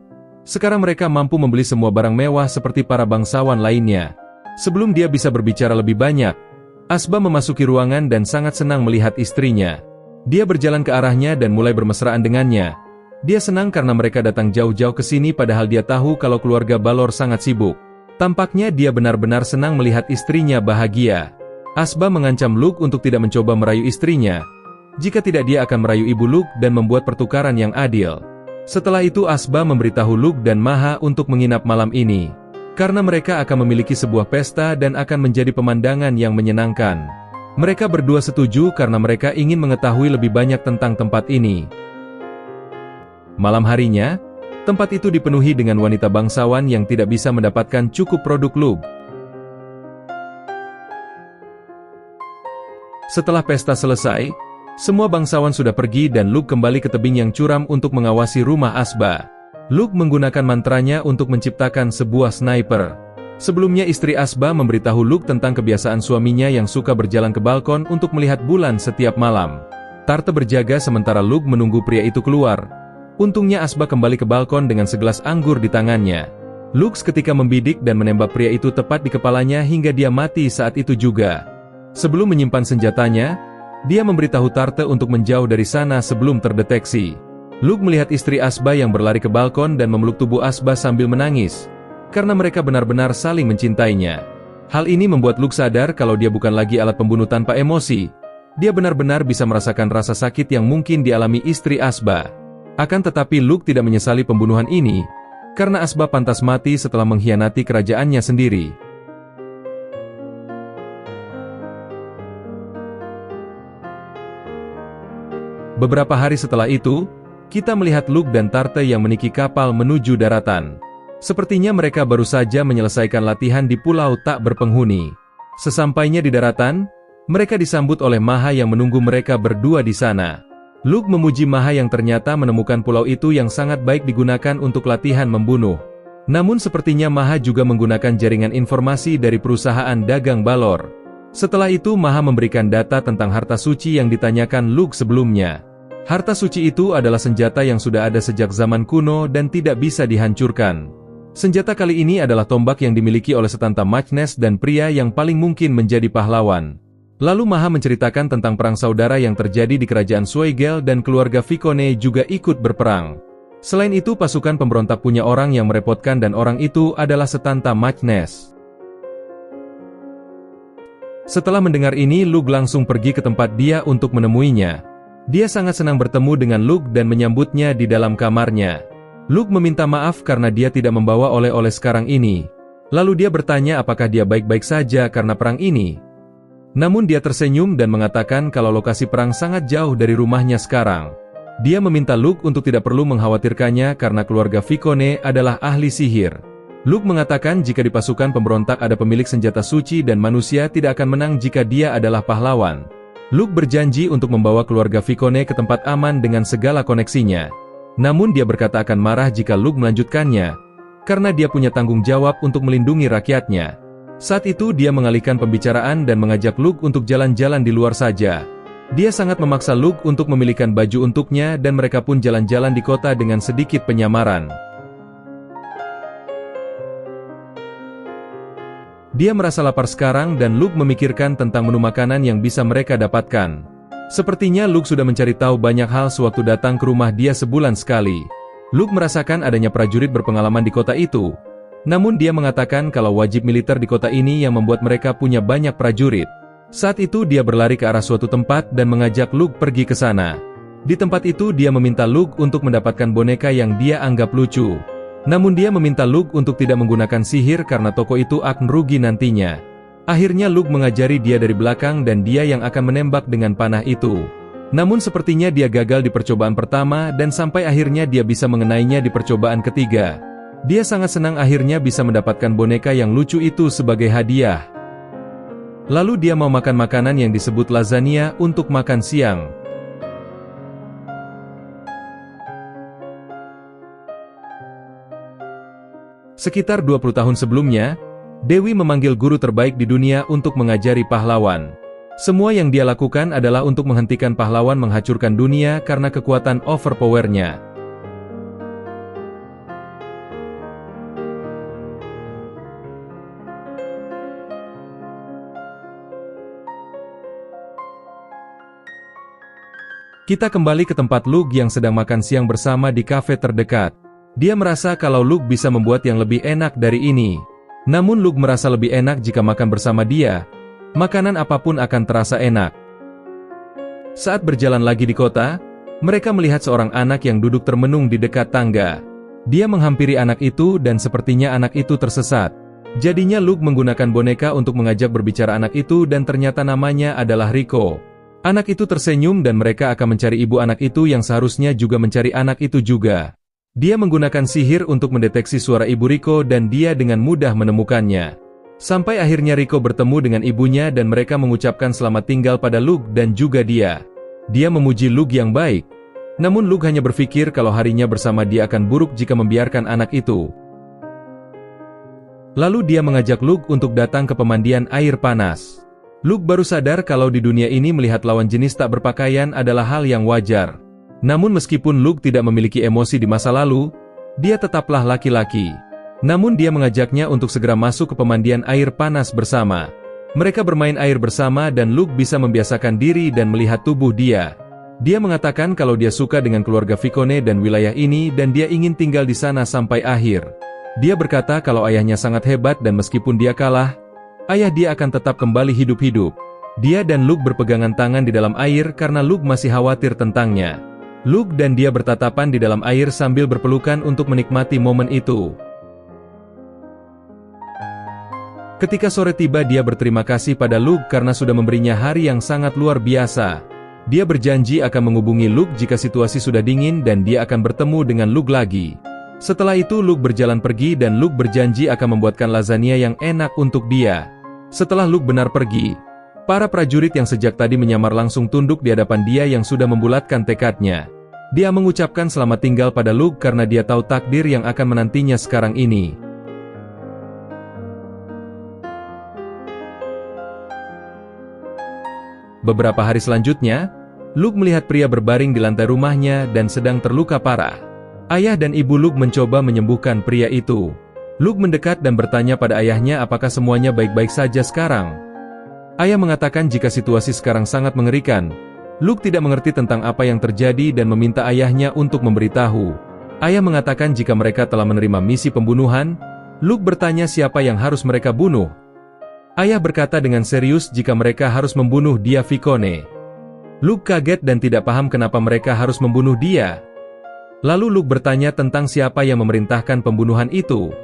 Sekarang mereka mampu membeli semua barang mewah seperti para bangsawan lainnya. Sebelum dia bisa berbicara lebih banyak, Asba memasuki ruangan dan sangat senang melihat istrinya. Dia berjalan ke arahnya dan mulai bermesraan dengannya. Dia senang karena mereka datang jauh-jauh ke sini padahal dia tahu kalau keluarga Balor sangat sibuk. Tampaknya dia benar-benar senang melihat istrinya bahagia. Asba mengancam Luke untuk tidak mencoba merayu istrinya. Jika tidak dia akan merayu ibu Luke dan membuat pertukaran yang adil. Setelah itu Asba memberitahu Luke dan Maha untuk menginap malam ini. Karena mereka akan memiliki sebuah pesta dan akan menjadi pemandangan yang menyenangkan. Mereka berdua setuju karena mereka ingin mengetahui lebih banyak tentang tempat ini. Malam harinya, tempat itu dipenuhi dengan wanita bangsawan yang tidak bisa mendapatkan cukup produk Luke. Setelah pesta selesai, semua bangsawan sudah pergi dan Luke kembali ke tebing yang curam untuk mengawasi rumah Asba. Luke menggunakan mantranya untuk menciptakan sebuah sniper. Sebelumnya istri Asba memberitahu Luke tentang kebiasaan suaminya yang suka berjalan ke balkon untuk melihat bulan setiap malam. Tarte berjaga sementara Luke menunggu pria itu keluar. Untungnya Asba kembali ke balkon dengan segelas anggur di tangannya. Luke seketika membidik dan menembak pria itu tepat di kepalanya hingga dia mati saat itu juga. Sebelum menyimpan senjatanya, dia memberitahu Tarte untuk menjauh dari sana sebelum terdeteksi. Luke melihat istri Asba yang berlari ke balkon dan memeluk tubuh Asba sambil menangis, karena mereka benar-benar saling mencintainya. Hal ini membuat Luke sadar kalau dia bukan lagi alat pembunuh tanpa emosi. Dia benar-benar bisa merasakan rasa sakit yang mungkin dialami istri Asba. Akan tetapi Luke tidak menyesali pembunuhan ini, karena Asba pantas mati setelah mengkhianati kerajaannya sendiri. Beberapa hari setelah itu, kita melihat Luke dan Tarte yang meniki kapal menuju daratan. Sepertinya mereka baru saja menyelesaikan latihan di pulau tak berpenghuni. Sesampainya di daratan, mereka disambut oleh Maha yang menunggu mereka berdua di sana. Luke memuji Maha yang ternyata menemukan pulau itu yang sangat baik digunakan untuk latihan membunuh. Namun sepertinya Maha juga menggunakan jaringan informasi dari perusahaan dagang Balor. Setelah itu Maha memberikan data tentang harta suci yang ditanyakan Luke sebelumnya. Harta suci itu adalah senjata yang sudah ada sejak zaman kuno dan tidak bisa dihancurkan. Senjata kali ini adalah tombak yang dimiliki oleh Setanta Magnus dan pria yang paling mungkin menjadi pahlawan. Lalu Maha menceritakan tentang perang saudara yang terjadi di kerajaan Suegel dan keluarga Vicone juga ikut berperang. Selain itu pasukan pemberontak punya orang yang merepotkan dan orang itu adalah Setanta Magnus. Setelah mendengar ini Luke langsung pergi ke tempat dia untuk menemuinya. Dia sangat senang bertemu dengan Luke dan menyambutnya di dalam kamarnya. Luke meminta maaf karena dia tidak membawa oleh-oleh sekarang ini. Lalu dia bertanya apakah dia baik-baik saja karena perang ini. Namun dia tersenyum dan mengatakan kalau lokasi perang sangat jauh dari rumahnya sekarang. Dia meminta Luke untuk tidak perlu mengkhawatirkannya karena keluarga Vicone adalah ahli sihir. Luke mengatakan jika di pasukan pemberontak ada pemilik senjata suci dan manusia tidak akan menang jika dia adalah pahlawan. Luke berjanji untuk membawa keluarga Vicone ke tempat aman dengan segala koneksinya. Namun dia berkata akan marah jika Luke melanjutkannya, karena dia punya tanggung jawab untuk melindungi rakyatnya. Saat itu dia mengalihkan pembicaraan dan mengajak Luke untuk jalan-jalan di luar saja. Dia sangat memaksa Luke untuk memilihkan baju untuknya dan mereka pun jalan-jalan di kota dengan sedikit penyamaran. Dia merasa lapar sekarang dan Luke memikirkan tentang menu makanan yang bisa mereka dapatkan. Sepertinya Luke sudah mencari tahu banyak hal sewaktu datang ke rumah dia sebulan sekali. Luke merasakan adanya prajurit berpengalaman di kota itu. Namun dia mengatakan kalau wajib militer di kota ini yang membuat mereka punya banyak prajurit. Saat itu dia berlari ke arah suatu tempat dan mengajak Luke pergi ke sana. Di tempat itu dia meminta Luke untuk mendapatkan boneka yang dia anggap lucu. Namun dia meminta Luke untuk tidak menggunakan sihir karena toko itu akan rugi nantinya. Akhirnya Luke mengajari dia dari belakang dan dia yang akan menembak dengan panah itu. Namun sepertinya dia gagal di percobaan pertama dan sampai akhirnya dia bisa mengenainya di percobaan ketiga. Dia sangat senang akhirnya bisa mendapatkan boneka yang lucu itu sebagai hadiah. Lalu dia mau makan makanan yang disebut lasagna untuk makan siang. Sekitar 20 tahun sebelumnya, Dewi memanggil guru terbaik di dunia untuk mengajari pahlawan. Semua yang dia lakukan adalah untuk menghentikan pahlawan menghancurkan dunia karena kekuatan overpower-nya. Kita kembali ke tempat Luke yang sedang makan siang bersama di kafe terdekat. Dia merasa kalau Luke bisa membuat yang lebih enak dari ini. Namun Luke merasa lebih enak jika makan bersama dia. Makanan apapun akan terasa enak. Saat berjalan lagi di kota, mereka melihat seorang anak yang duduk termenung di dekat tangga. Dia menghampiri anak itu dan sepertinya anak itu tersesat. Jadinya Luke menggunakan boneka untuk mengajak berbicara anak itu dan ternyata namanya adalah Rico. Anak itu tersenyum dan mereka akan mencari ibu anak itu yang seharusnya juga mencari anak itu juga. Dia menggunakan sihir untuk mendeteksi suara ibu Rico dan dia dengan mudah menemukannya. Sampai akhirnya Rico bertemu dengan ibunya dan mereka mengucapkan selamat tinggal pada Luke dan juga dia. Dia memuji Luke yang baik. Namun Luke hanya berpikir kalau harinya bersama dia akan buruk jika membiarkan anak itu. Lalu dia mengajak Luke untuk datang ke pemandian air panas. Luke baru sadar kalau di dunia ini melihat lawan jenis tak berpakaian adalah hal yang wajar. Namun meskipun Luke tidak memiliki emosi di masa lalu, dia tetaplah laki-laki. Namun dia mengajaknya untuk segera masuk ke pemandian air panas bersama. Mereka bermain air bersama dan Luke bisa membiasakan diri dan melihat tubuh dia. Dia mengatakan kalau dia suka dengan keluarga Vicone dan wilayah ini dan dia ingin tinggal di sana sampai akhir. Dia berkata kalau ayahnya sangat hebat dan meskipun dia kalah, ayah dia akan tetap kembali hidup-hidup. Dia dan Luke berpegangan tangan di dalam air karena Luke masih khawatir tentangnya. Luke dan dia bertatapan di dalam air sambil berpelukan untuk menikmati momen itu. Ketika sore tiba dia berterima kasih pada Luke karena sudah memberinya hari yang sangat luar biasa. Dia berjanji akan menghubungi Luke jika situasi sudah dingin dan dia akan bertemu dengan Luke lagi. Setelah itu Luke berjalan pergi dan Luke berjanji akan membuatkan lasagna yang enak untuk dia. Setelah Luke benar pergi, para prajurit yang sejak tadi menyamar langsung tunduk di hadapan dia yang sudah membulatkan tekadnya. Dia mengucapkan selamat tinggal pada Luke karena dia tahu takdir yang akan menantinya sekarang ini. Beberapa hari selanjutnya, Luke melihat pria berbaring di lantai rumahnya dan sedang terluka parah. Ayah dan ibu Luke mencoba menyembuhkan pria itu. Luke mendekat dan bertanya pada ayahnya apakah semuanya baik-baik saja sekarang. Ayah mengatakan jika situasi sekarang sangat mengerikan. Luke tidak mengerti tentang apa yang terjadi dan meminta ayahnya untuk memberitahu. Ayah mengatakan jika mereka telah menerima misi pembunuhan. Luke bertanya siapa yang harus mereka bunuh. Ayah berkata dengan serius jika mereka harus membunuh dia Vicone. Luke kaget dan tidak paham kenapa mereka harus membunuh dia. Lalu Luke bertanya tentang siapa yang memerintahkan pembunuhan itu.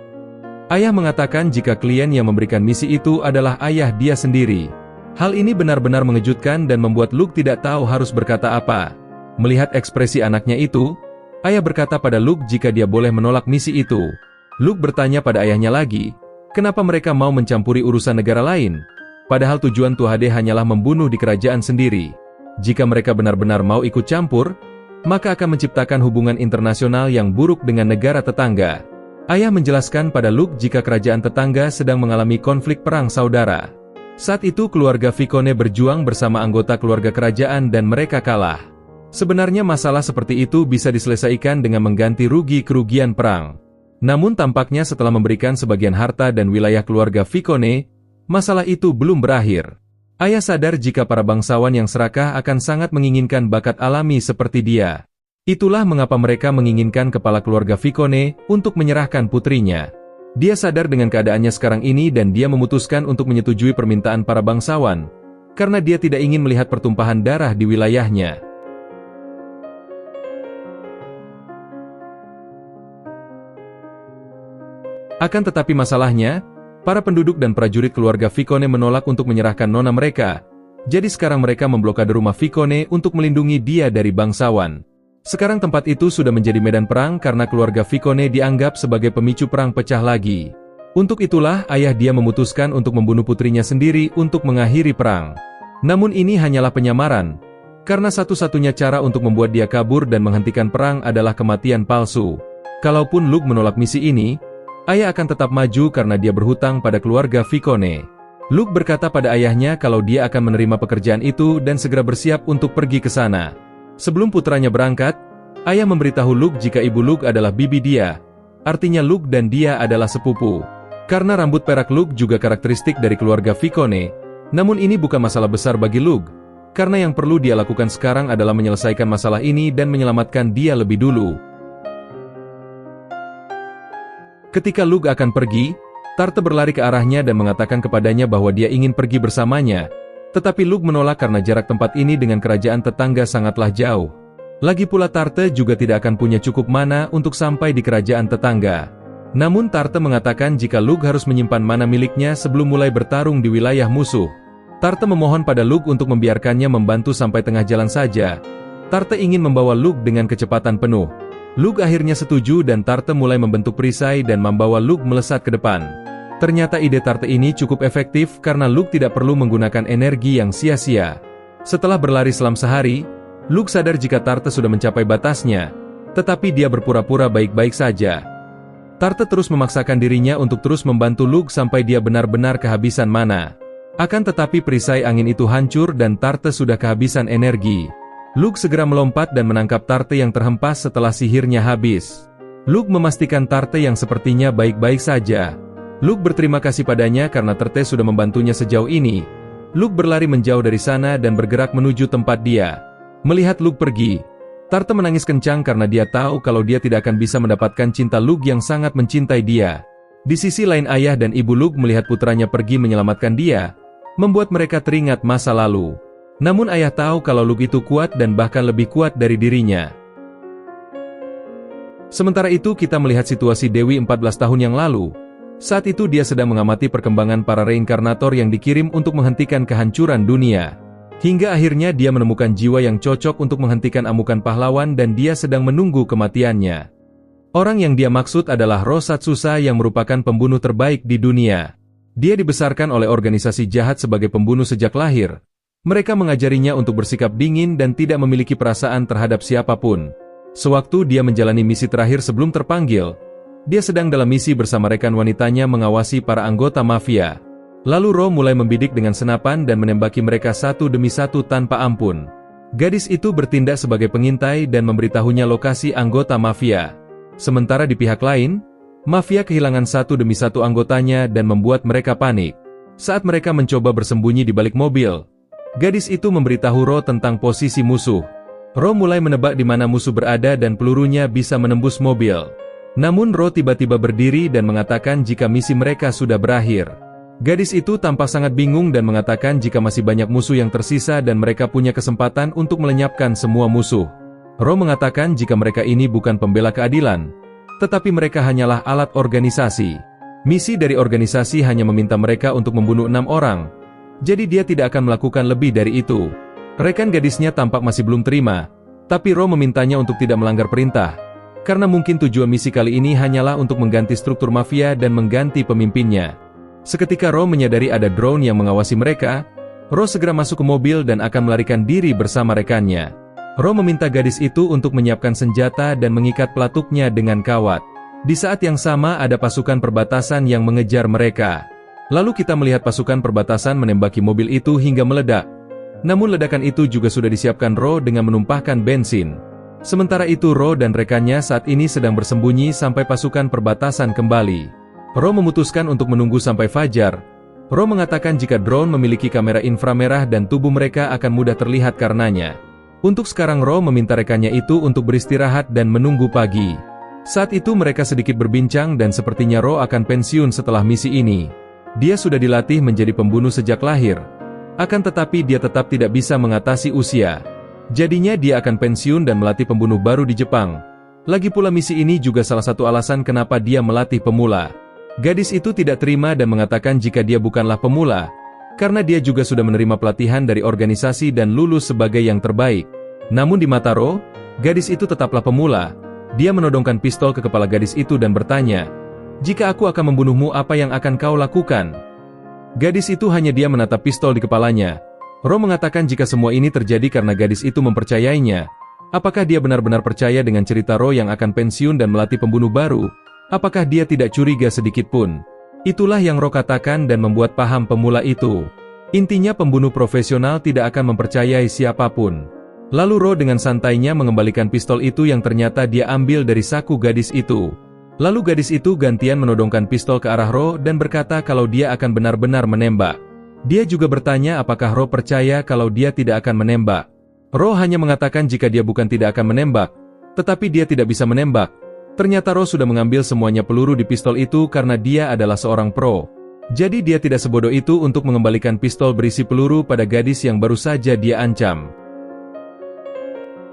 Ayah mengatakan jika klien yang memberikan misi itu adalah ayah dia sendiri. Hal ini benar-benar mengejutkan dan membuat Luke tidak tahu harus berkata apa. Melihat ekspresi anaknya itu, ayah berkata pada Luke jika dia boleh menolak misi itu. Luke bertanya pada ayahnya lagi, kenapa mereka mau mencampuri urusan negara lain? Padahal tujuan Tuhan hanyalah membunuh di kerajaan sendiri. Jika mereka benar-benar mau ikut campur, maka akan menciptakan hubungan internasional yang buruk dengan negara tetangga. Ayah menjelaskan pada Luke jika kerajaan tetangga sedang mengalami konflik perang saudara. Saat itu keluarga Vicone berjuang bersama anggota keluarga kerajaan dan mereka kalah. Sebenarnya masalah seperti itu bisa diselesaikan dengan mengganti rugi kerugian perang. Namun tampaknya setelah memberikan sebagian harta dan wilayah keluarga Vicone, masalah itu belum berakhir. Ayah sadar jika para bangsawan yang serakah akan sangat menginginkan bakat alami seperti dia. Itulah mengapa mereka menginginkan kepala keluarga Vicone untuk menyerahkan putrinya. Dia sadar dengan keadaannya sekarang ini dan dia memutuskan untuk menyetujui permintaan para bangsawan. karena dia tidak ingin melihat pertumpahan darah di wilayahnya. Akan tetapi masalahnya, para penduduk dan prajurit keluarga Vicone menolak untuk menyerahkan nona mereka. Jadi sekarang mereka memblokade rumah Vicone untuk melindungi dia dari bangsawan. Sekarang tempat itu sudah menjadi medan perang karena keluarga Vicone dianggap sebagai pemicu perang pecah lagi. Untuk itulah ayah dia memutuskan untuk membunuh putrinya sendiri untuk mengakhiri perang. Namun ini hanyalah penyamaran, karena satu-satunya cara untuk membuat dia kabur dan menghentikan perang adalah kematian palsu. Kalaupun Luke menolak misi ini, ayah akan tetap maju karena dia berhutang pada keluarga Vicone. Luke berkata pada ayahnya kalau dia akan menerima pekerjaan itu dan segera bersiap untuk pergi ke sana. Sebelum putranya berangkat, ayah memberitahu Luke jika ibu Luke adalah bibi dia. Artinya Luke dan dia adalah sepupu. Karena rambut perak Luke juga karakteristik dari keluarga Vicone, namun ini bukan masalah besar bagi Luke. Karena yang perlu dia lakukan sekarang adalah menyelesaikan masalah ini dan menyelamatkan dia lebih dulu. Ketika Luke akan pergi, Tarte berlari ke arahnya dan mengatakan kepadanya bahwa dia ingin pergi bersamanya. Tetapi Luke menolak karena jarak tempat ini dengan kerajaan tetangga sangatlah jauh. Lagi pula Tarte juga tidak akan punya cukup mana untuk sampai di kerajaan tetangga. Namun Tarte mengatakan jika Luke harus menyimpan mana miliknya sebelum mulai bertarung di wilayah musuh. Tarte memohon pada Luke untuk membiarkannya membantu sampai tengah jalan saja. Tarte ingin membawa Luke dengan kecepatan penuh. Luke akhirnya setuju dan Tarte mulai membentuk perisai dan membawa Luke melesat ke depan. Ternyata ide Tarte ini cukup efektif karena Luke tidak perlu menggunakan energi yang sia-sia. Setelah berlari selama sehari, Luke sadar jika Tarte sudah mencapai batasnya, tetapi dia berpura-pura baik-baik saja. Tarte terus memaksakan dirinya untuk terus membantu Luke sampai dia benar-benar kehabisan mana. Akan tetapi perisai angin itu hancur dan Tarte sudah kehabisan energi. Luke segera melompat dan menangkap Tarte yang terhempas setelah sihirnya habis. Luke memastikan Tarte yang sepertinya baik-baik saja. Luke berterima kasih padanya karena Tarte sudah membantunya sejauh ini. Luke berlari menjauh dari sana dan bergerak menuju tempat dia. Melihat Luke pergi, Tarte menangis kencang karena dia tahu kalau dia tidak akan bisa mendapatkan cinta Luke yang sangat mencintai dia. Di sisi lain ayah dan ibu Luke melihat putranya pergi menyelamatkan dia, membuat mereka teringat masa lalu. Namun ayah tahu kalau Luke itu kuat dan bahkan lebih kuat dari dirinya. Sementara itu kita melihat situasi Dewi 14 tahun yang lalu. Saat itu dia sedang mengamati perkembangan para reinkarnator yang dikirim untuk menghentikan kehancuran dunia. Hingga akhirnya dia menemukan jiwa yang cocok untuk menghentikan amukan pahlawan dan dia sedang menunggu kematiannya. Orang yang dia maksud adalah Rosat Susa yang merupakan pembunuh terbaik di dunia. Dia dibesarkan oleh organisasi jahat sebagai pembunuh sejak lahir. Mereka mengajarinya untuk bersikap dingin dan tidak memiliki perasaan terhadap siapapun. Sewaktu dia menjalani misi terakhir sebelum terpanggil, dia sedang dalam misi bersama rekan wanitanya mengawasi para anggota mafia. Lalu Ro mulai membidik dengan senapan dan menembaki mereka satu demi satu tanpa ampun. Gadis itu bertindak sebagai pengintai dan memberitahunya lokasi anggota mafia. Sementara di pihak lain, mafia kehilangan satu demi satu anggotanya dan membuat mereka panik. Saat mereka mencoba bersembunyi di balik mobil, gadis itu memberitahu Ro tentang posisi musuh. Ro mulai menebak di mana musuh berada dan pelurunya bisa menembus mobil. Namun Ro tiba-tiba berdiri dan mengatakan jika misi mereka sudah berakhir. Gadis itu tampak sangat bingung dan mengatakan jika masih banyak musuh yang tersisa dan mereka punya kesempatan untuk melenyapkan semua musuh. Ro mengatakan jika mereka ini bukan pembela keadilan, tetapi mereka hanyalah alat organisasi. Misi dari organisasi hanya meminta mereka untuk membunuh 6 orang. Jadi dia tidak akan melakukan lebih dari itu. Rekan gadisnya tampak masih belum terima, tapi Ro memintanya untuk tidak melanggar perintah. Karena mungkin tujuan misi kali ini hanyalah untuk mengganti struktur mafia dan mengganti pemimpinnya. Seketika Ro menyadari ada drone yang mengawasi mereka, Ro segera masuk ke mobil dan akan melarikan diri bersama rekannya. Ro meminta gadis itu untuk menyiapkan senjata dan mengikat pelatuknya dengan kawat. Di saat yang sama ada pasukan perbatasan yang mengejar mereka. Lalu kita melihat pasukan perbatasan menembaki mobil itu hingga meledak. Namun ledakan itu juga sudah disiapkan Ro dengan menumpahkan bensin. Sementara itu Ro dan rekannya saat ini sedang bersembunyi sampai pasukan perbatasan kembali. Ro memutuskan untuk menunggu sampai fajar. Ro mengatakan jika drone memiliki kamera inframerah dan tubuh mereka akan mudah terlihat karenanya. Untuk sekarang Ro meminta rekannya itu untuk beristirahat dan menunggu pagi. Saat itu mereka sedikit berbincang dan sepertinya Ro akan pensiun setelah misi ini. Dia sudah dilatih menjadi pembunuh sejak lahir. Akan tetapi dia tetap tidak bisa mengatasi usia. Jadinya dia akan pensiun dan melatih pembunuh baru di Jepang. Lagi pula misi ini juga salah satu alasan kenapa dia melatih pemula. Gadis itu tidak terima dan mengatakan jika dia bukanlah pemula, karena dia juga sudah menerima pelatihan dari organisasi dan lulus sebagai yang terbaik. Namun di mata Ro, gadis itu tetaplah pemula. Dia menodongkan pistol ke kepala gadis itu dan bertanya, "Jika aku akan membunuhmu, apa yang akan kau lakukan?" Gadis itu hanya diam menatap pistol di kepalanya. Ro mengatakan jika semua ini terjadi karena gadis itu mempercayainya. Apakah dia benar-benar percaya dengan cerita Ro yang akan pensiun dan melatih pembunuh baru? Apakah dia tidak curiga sedikit pun? Itulah yang Ro katakan dan membuat paham pemula itu. Intinya pembunuh profesional tidak akan mempercayai siapapun. Lalu Ro dengan santainya mengembalikan pistol itu yang ternyata dia ambil dari saku gadis itu. Lalu gadis itu gantian menodongkan pistol ke arah Ro dan berkata kalau dia akan benar-benar menembak. Dia juga bertanya apakah Ro percaya kalau dia tidak akan menembak. Ro hanya mengatakan jika dia bukan tidak akan menembak, tetapi dia tidak bisa menembak. Ternyata Ro sudah mengambil semuanya peluru di pistol itu karena dia adalah seorang pro. Jadi dia tidak sebodoh itu untuk mengembalikan pistol berisi peluru pada gadis yang baru saja dia ancam.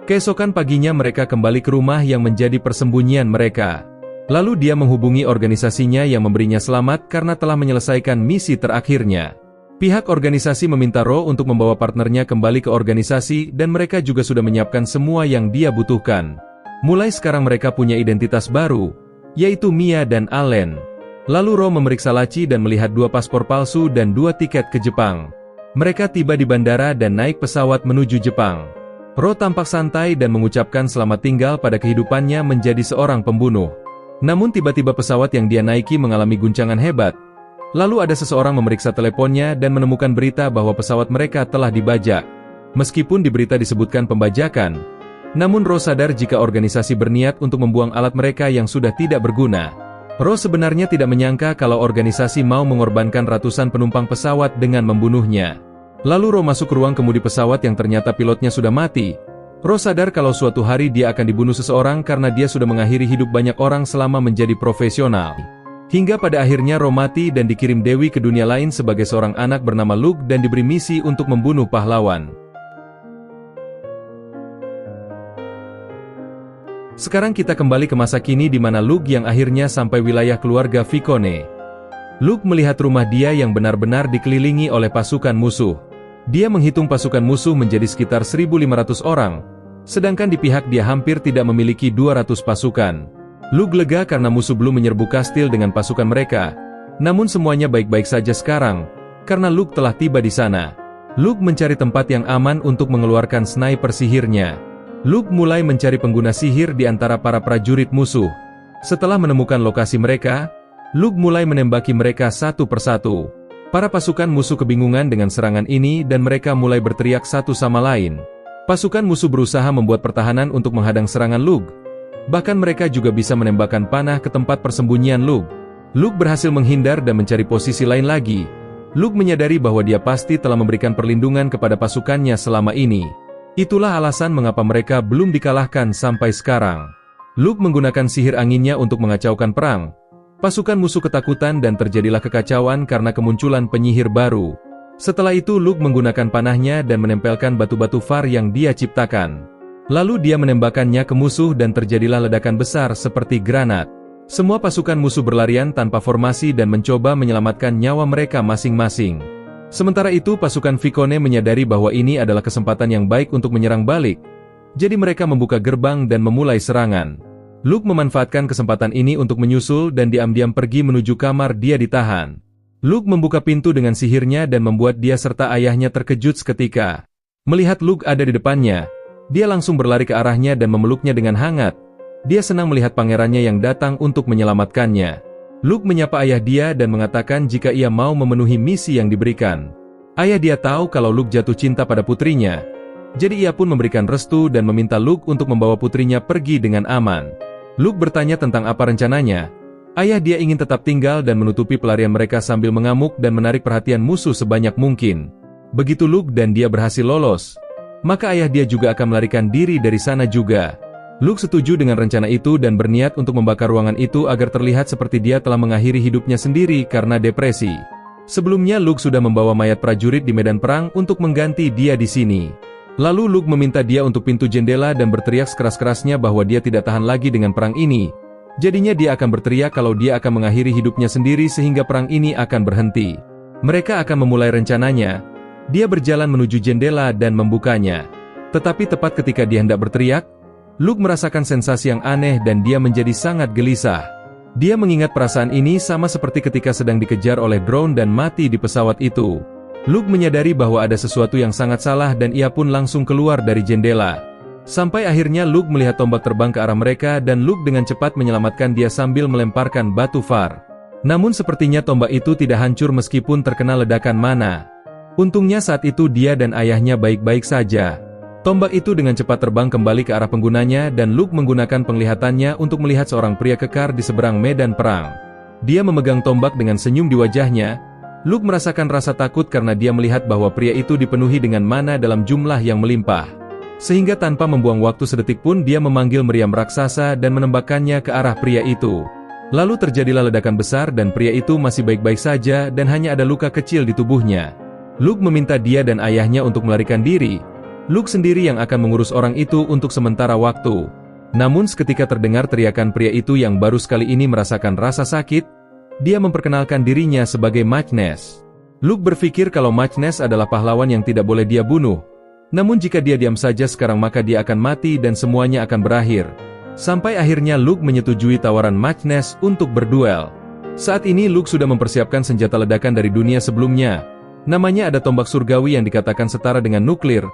Keesokan paginya mereka kembali ke rumah yang menjadi persembunyian mereka. Lalu dia menghubungi organisasinya yang memberinya selamat karena telah menyelesaikan misi terakhirnya. Pihak organisasi meminta Ro untuk membawa partnernya kembali ke organisasi dan mereka juga sudah menyiapkan semua yang dia butuhkan. Mulai sekarang mereka punya identitas baru, yaitu Mia dan Allen. Lalu Ro memeriksa laci dan melihat 2 paspor palsu dan 2 tiket ke Jepang. Mereka tiba di bandara dan naik pesawat menuju Jepang. Ro tampak santai dan mengucapkan selamat tinggal pada kehidupannya menjadi seorang pembunuh. Namun tiba-tiba pesawat yang dia naiki mengalami guncangan hebat. Lalu ada seseorang memeriksa teleponnya dan menemukan berita bahwa pesawat mereka telah dibajak. Meskipun di berita disebutkan pembajakan, namun Ro sadar jika organisasi berniat untuk membuang alat mereka yang sudah tidak berguna. Ro sebenarnya tidak menyangka kalau organisasi mau mengorbankan ratusan penumpang pesawat dengan membunuhnya. Lalu Ro masuk ke ruang kemudi pesawat yang ternyata pilotnya sudah mati. Ro sadar kalau suatu hari dia akan dibunuh seseorang karena dia sudah mengakhiri hidup banyak orang selama menjadi profesional. Hingga pada akhirnya Ro mati dan dikirim Dewi ke dunia lain sebagai seorang anak bernama Luke dan diberi misi untuk membunuh pahlawan. Sekarang kita kembali ke masa kini di mana Luke yang akhirnya sampai wilayah keluarga Vicone. Luke melihat rumah dia yang benar-benar dikelilingi oleh pasukan musuh. Dia menghitung pasukan musuh menjadi sekitar 1.500 orang, sedangkan di pihak dia hampir tidak memiliki 200 pasukan. Luke lega karena musuh belum menyerbu kastil dengan pasukan mereka. Namun semuanya baik-baik saja sekarang, karena Luke telah tiba di sana. Luke mencari tempat yang aman untuk mengeluarkan sniper sihirnya. Luke mulai mencari pengguna sihir di antara para prajurit musuh. Setelah menemukan lokasi mereka, Luke mulai menembaki mereka satu persatu. Para pasukan musuh kebingungan dengan serangan ini dan mereka mulai berteriak satu sama lain. Pasukan musuh berusaha membuat pertahanan untuk menghadang serangan Luke. Bahkan mereka juga bisa menembakkan panah ke tempat persembunyian Luke. Luke berhasil menghindar dan mencari posisi lain lagi. Luke menyadari bahwa dia pasti telah memberikan perlindungan kepada pasukannya selama ini. Itulah alasan mengapa mereka belum dikalahkan sampai sekarang. Luke menggunakan sihir anginnya untuk mengacaukan perang. Pasukan musuh ketakutan dan terjadilah kekacauan karena kemunculan penyihir baru. Setelah itu Luke menggunakan panahnya dan menempelkan batu-batu far yang dia ciptakan. Lalu dia menembakkannya ke musuh dan terjadilah ledakan besar seperti granat. Semua pasukan musuh berlarian tanpa formasi dan mencoba menyelamatkan nyawa mereka masing-masing. Sementara itu pasukan Vicone menyadari bahwa ini adalah kesempatan yang baik untuk menyerang balik. Jadi mereka membuka gerbang dan memulai serangan. Luke memanfaatkan kesempatan ini untuk menyusul dan diam-diam pergi menuju kamar dia ditahan. Luke membuka pintu dengan sihirnya dan membuat dia serta ayahnya terkejut seketika. Melihat Luke ada di depannya, dia langsung berlari ke arahnya dan memeluknya dengan hangat. Dia senang melihat pangerannya yang datang untuk menyelamatkannya. Luke menyapa ayah dia dan mengatakan jika ia mau memenuhi misi yang diberikan. Ayah dia tahu kalau Luke jatuh cinta pada putrinya. Jadi ia pun memberikan restu dan meminta Luke untuk membawa putrinya pergi dengan aman. Luke bertanya tentang apa rencananya. Ayah dia ingin tetap tinggal dan menutupi pelarian mereka sambil mengamuk dan menarik perhatian musuh sebanyak mungkin. Begitu Luke dan dia berhasil lolos, maka ayah dia juga akan melarikan diri dari sana juga. Luke setuju dengan rencana itu dan berniat untuk membakar ruangan itu agar terlihat seperti dia telah mengakhiri hidupnya sendiri karena depresi. Sebelumnya Luke sudah membawa mayat prajurit di medan perang untuk mengganti dia di sini. Lalu Luke meminta dia untuk pintu jendela dan berteriak sekeras-kerasnya bahwa dia tidak tahan lagi dengan perang ini. Jadinya dia akan berteriak kalau dia akan mengakhiri hidupnya sendiri sehingga perang ini akan berhenti. Mereka akan memulai rencananya. Dia berjalan menuju jendela dan membukanya. Tetapi tepat ketika dia hendak berteriak, Luke merasakan sensasi yang aneh dan dia menjadi sangat gelisah. Dia mengingat perasaan ini sama seperti ketika sedang dikejar oleh drone dan mati di pesawat itu. Luke menyadari bahwa ada sesuatu yang sangat salah dan ia pun langsung keluar dari jendela. Sampai akhirnya Luke melihat tombak terbang ke arah mereka dan Luke dengan cepat menyelamatkan dia sambil melemparkan batu far. Namun sepertinya tombak itu tidak hancur meskipun terkena ledakan mana. Untungnya saat itu dia dan ayahnya baik-baik saja. Tombak itu dengan cepat terbang kembali ke arah penggunanya dan Luke menggunakan penglihatannya untuk melihat seorang pria kekar di seberang medan perang. Dia memegang tombak dengan senyum di wajahnya. Luke merasakan rasa takut karena dia melihat bahwa pria itu dipenuhi dengan mana dalam jumlah yang melimpah. Sehingga tanpa membuang waktu sedetik pun dia memanggil meriam raksasa dan menembakkannya ke arah pria itu. Lalu terjadilah ledakan besar dan pria itu masih baik-baik saja dan hanya ada luka kecil di tubuhnya. Luke meminta dia dan ayahnya untuk melarikan diri. Luke sendiri yang akan mengurus orang itu untuk sementara waktu. Namun seketika terdengar teriakan pria itu yang baru sekali ini merasakan rasa sakit, dia memperkenalkan dirinya sebagai Magnus. Luke berpikir kalau Magnus adalah pahlawan yang tidak boleh dia bunuh. Namun jika dia diam saja sekarang maka dia akan mati dan semuanya akan berakhir. Sampai akhirnya Luke menyetujui tawaran Magnus untuk berduel. Saat ini Luke sudah mempersiapkan senjata ledakan dari dunia sebelumnya. Namanya ada tombak surgawi yang dikatakan setara dengan nuklir.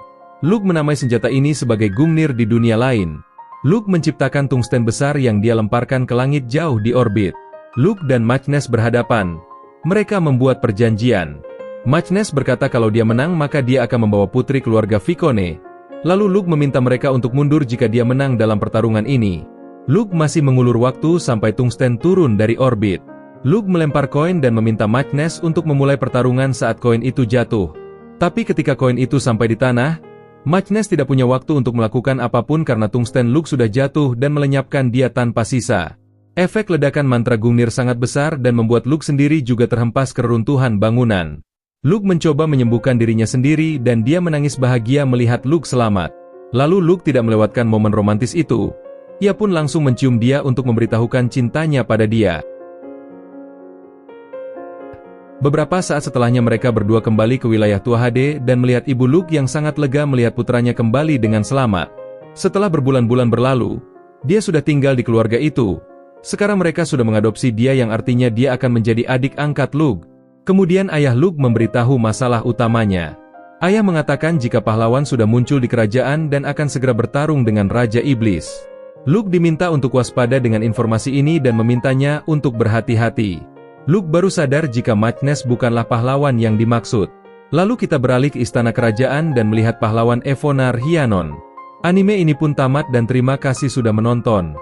Luke menamai senjata ini sebagai Gungnir di dunia lain. Luke menciptakan tungsten besar yang dia lemparkan ke langit jauh di orbit. Luke dan Magnus berhadapan. Mereka membuat perjanjian. Magnus berkata kalau dia menang maka dia akan membawa putri keluarga Vicone. Lalu Luke meminta mereka untuk mundur jika dia menang dalam pertarungan ini. Luke masih mengulur waktu sampai tungsten turun dari orbit. Luke melempar koin dan meminta Magnus untuk memulai pertarungan saat koin itu jatuh. Tapi ketika koin itu sampai di tanah, Magnus tidak punya waktu untuk melakukan apapun karena tungsten Luke sudah jatuh dan melenyapkan dia tanpa sisa. Efek ledakan mantra Gungnir sangat besar dan membuat Luke sendiri juga terhempas ke reruntuhan bangunan. Luke mencoba menyembuhkan dirinya sendiri dan dia menangis bahagia melihat Luke selamat. Lalu Luke tidak melewatkan momen romantis itu. Ia pun langsung mencium dia untuk memberitahukan cintanya pada dia. Beberapa saat setelahnya mereka berdua kembali ke wilayah Tua HD dan melihat ibu Luke yang sangat lega melihat putranya kembali dengan selamat. Setelah berbulan-bulan berlalu, dia sudah tinggal di keluarga itu. Sekarang mereka sudah mengadopsi dia yang artinya dia akan menjadi adik angkat Luke. Kemudian ayah Luke memberitahu masalah utamanya. Ayah mengatakan jika pahlawan sudah muncul di kerajaan dan akan segera bertarung dengan Raja Iblis. Luke diminta untuk waspada dengan informasi ini dan memintanya untuk berhati-hati. Luke baru sadar jika Magnus bukanlah pahlawan yang dimaksud. Lalu kita beralih ke istana kerajaan dan melihat pahlawan Evonar Hyanon. Anime ini pun tamat dan terima kasih sudah menonton.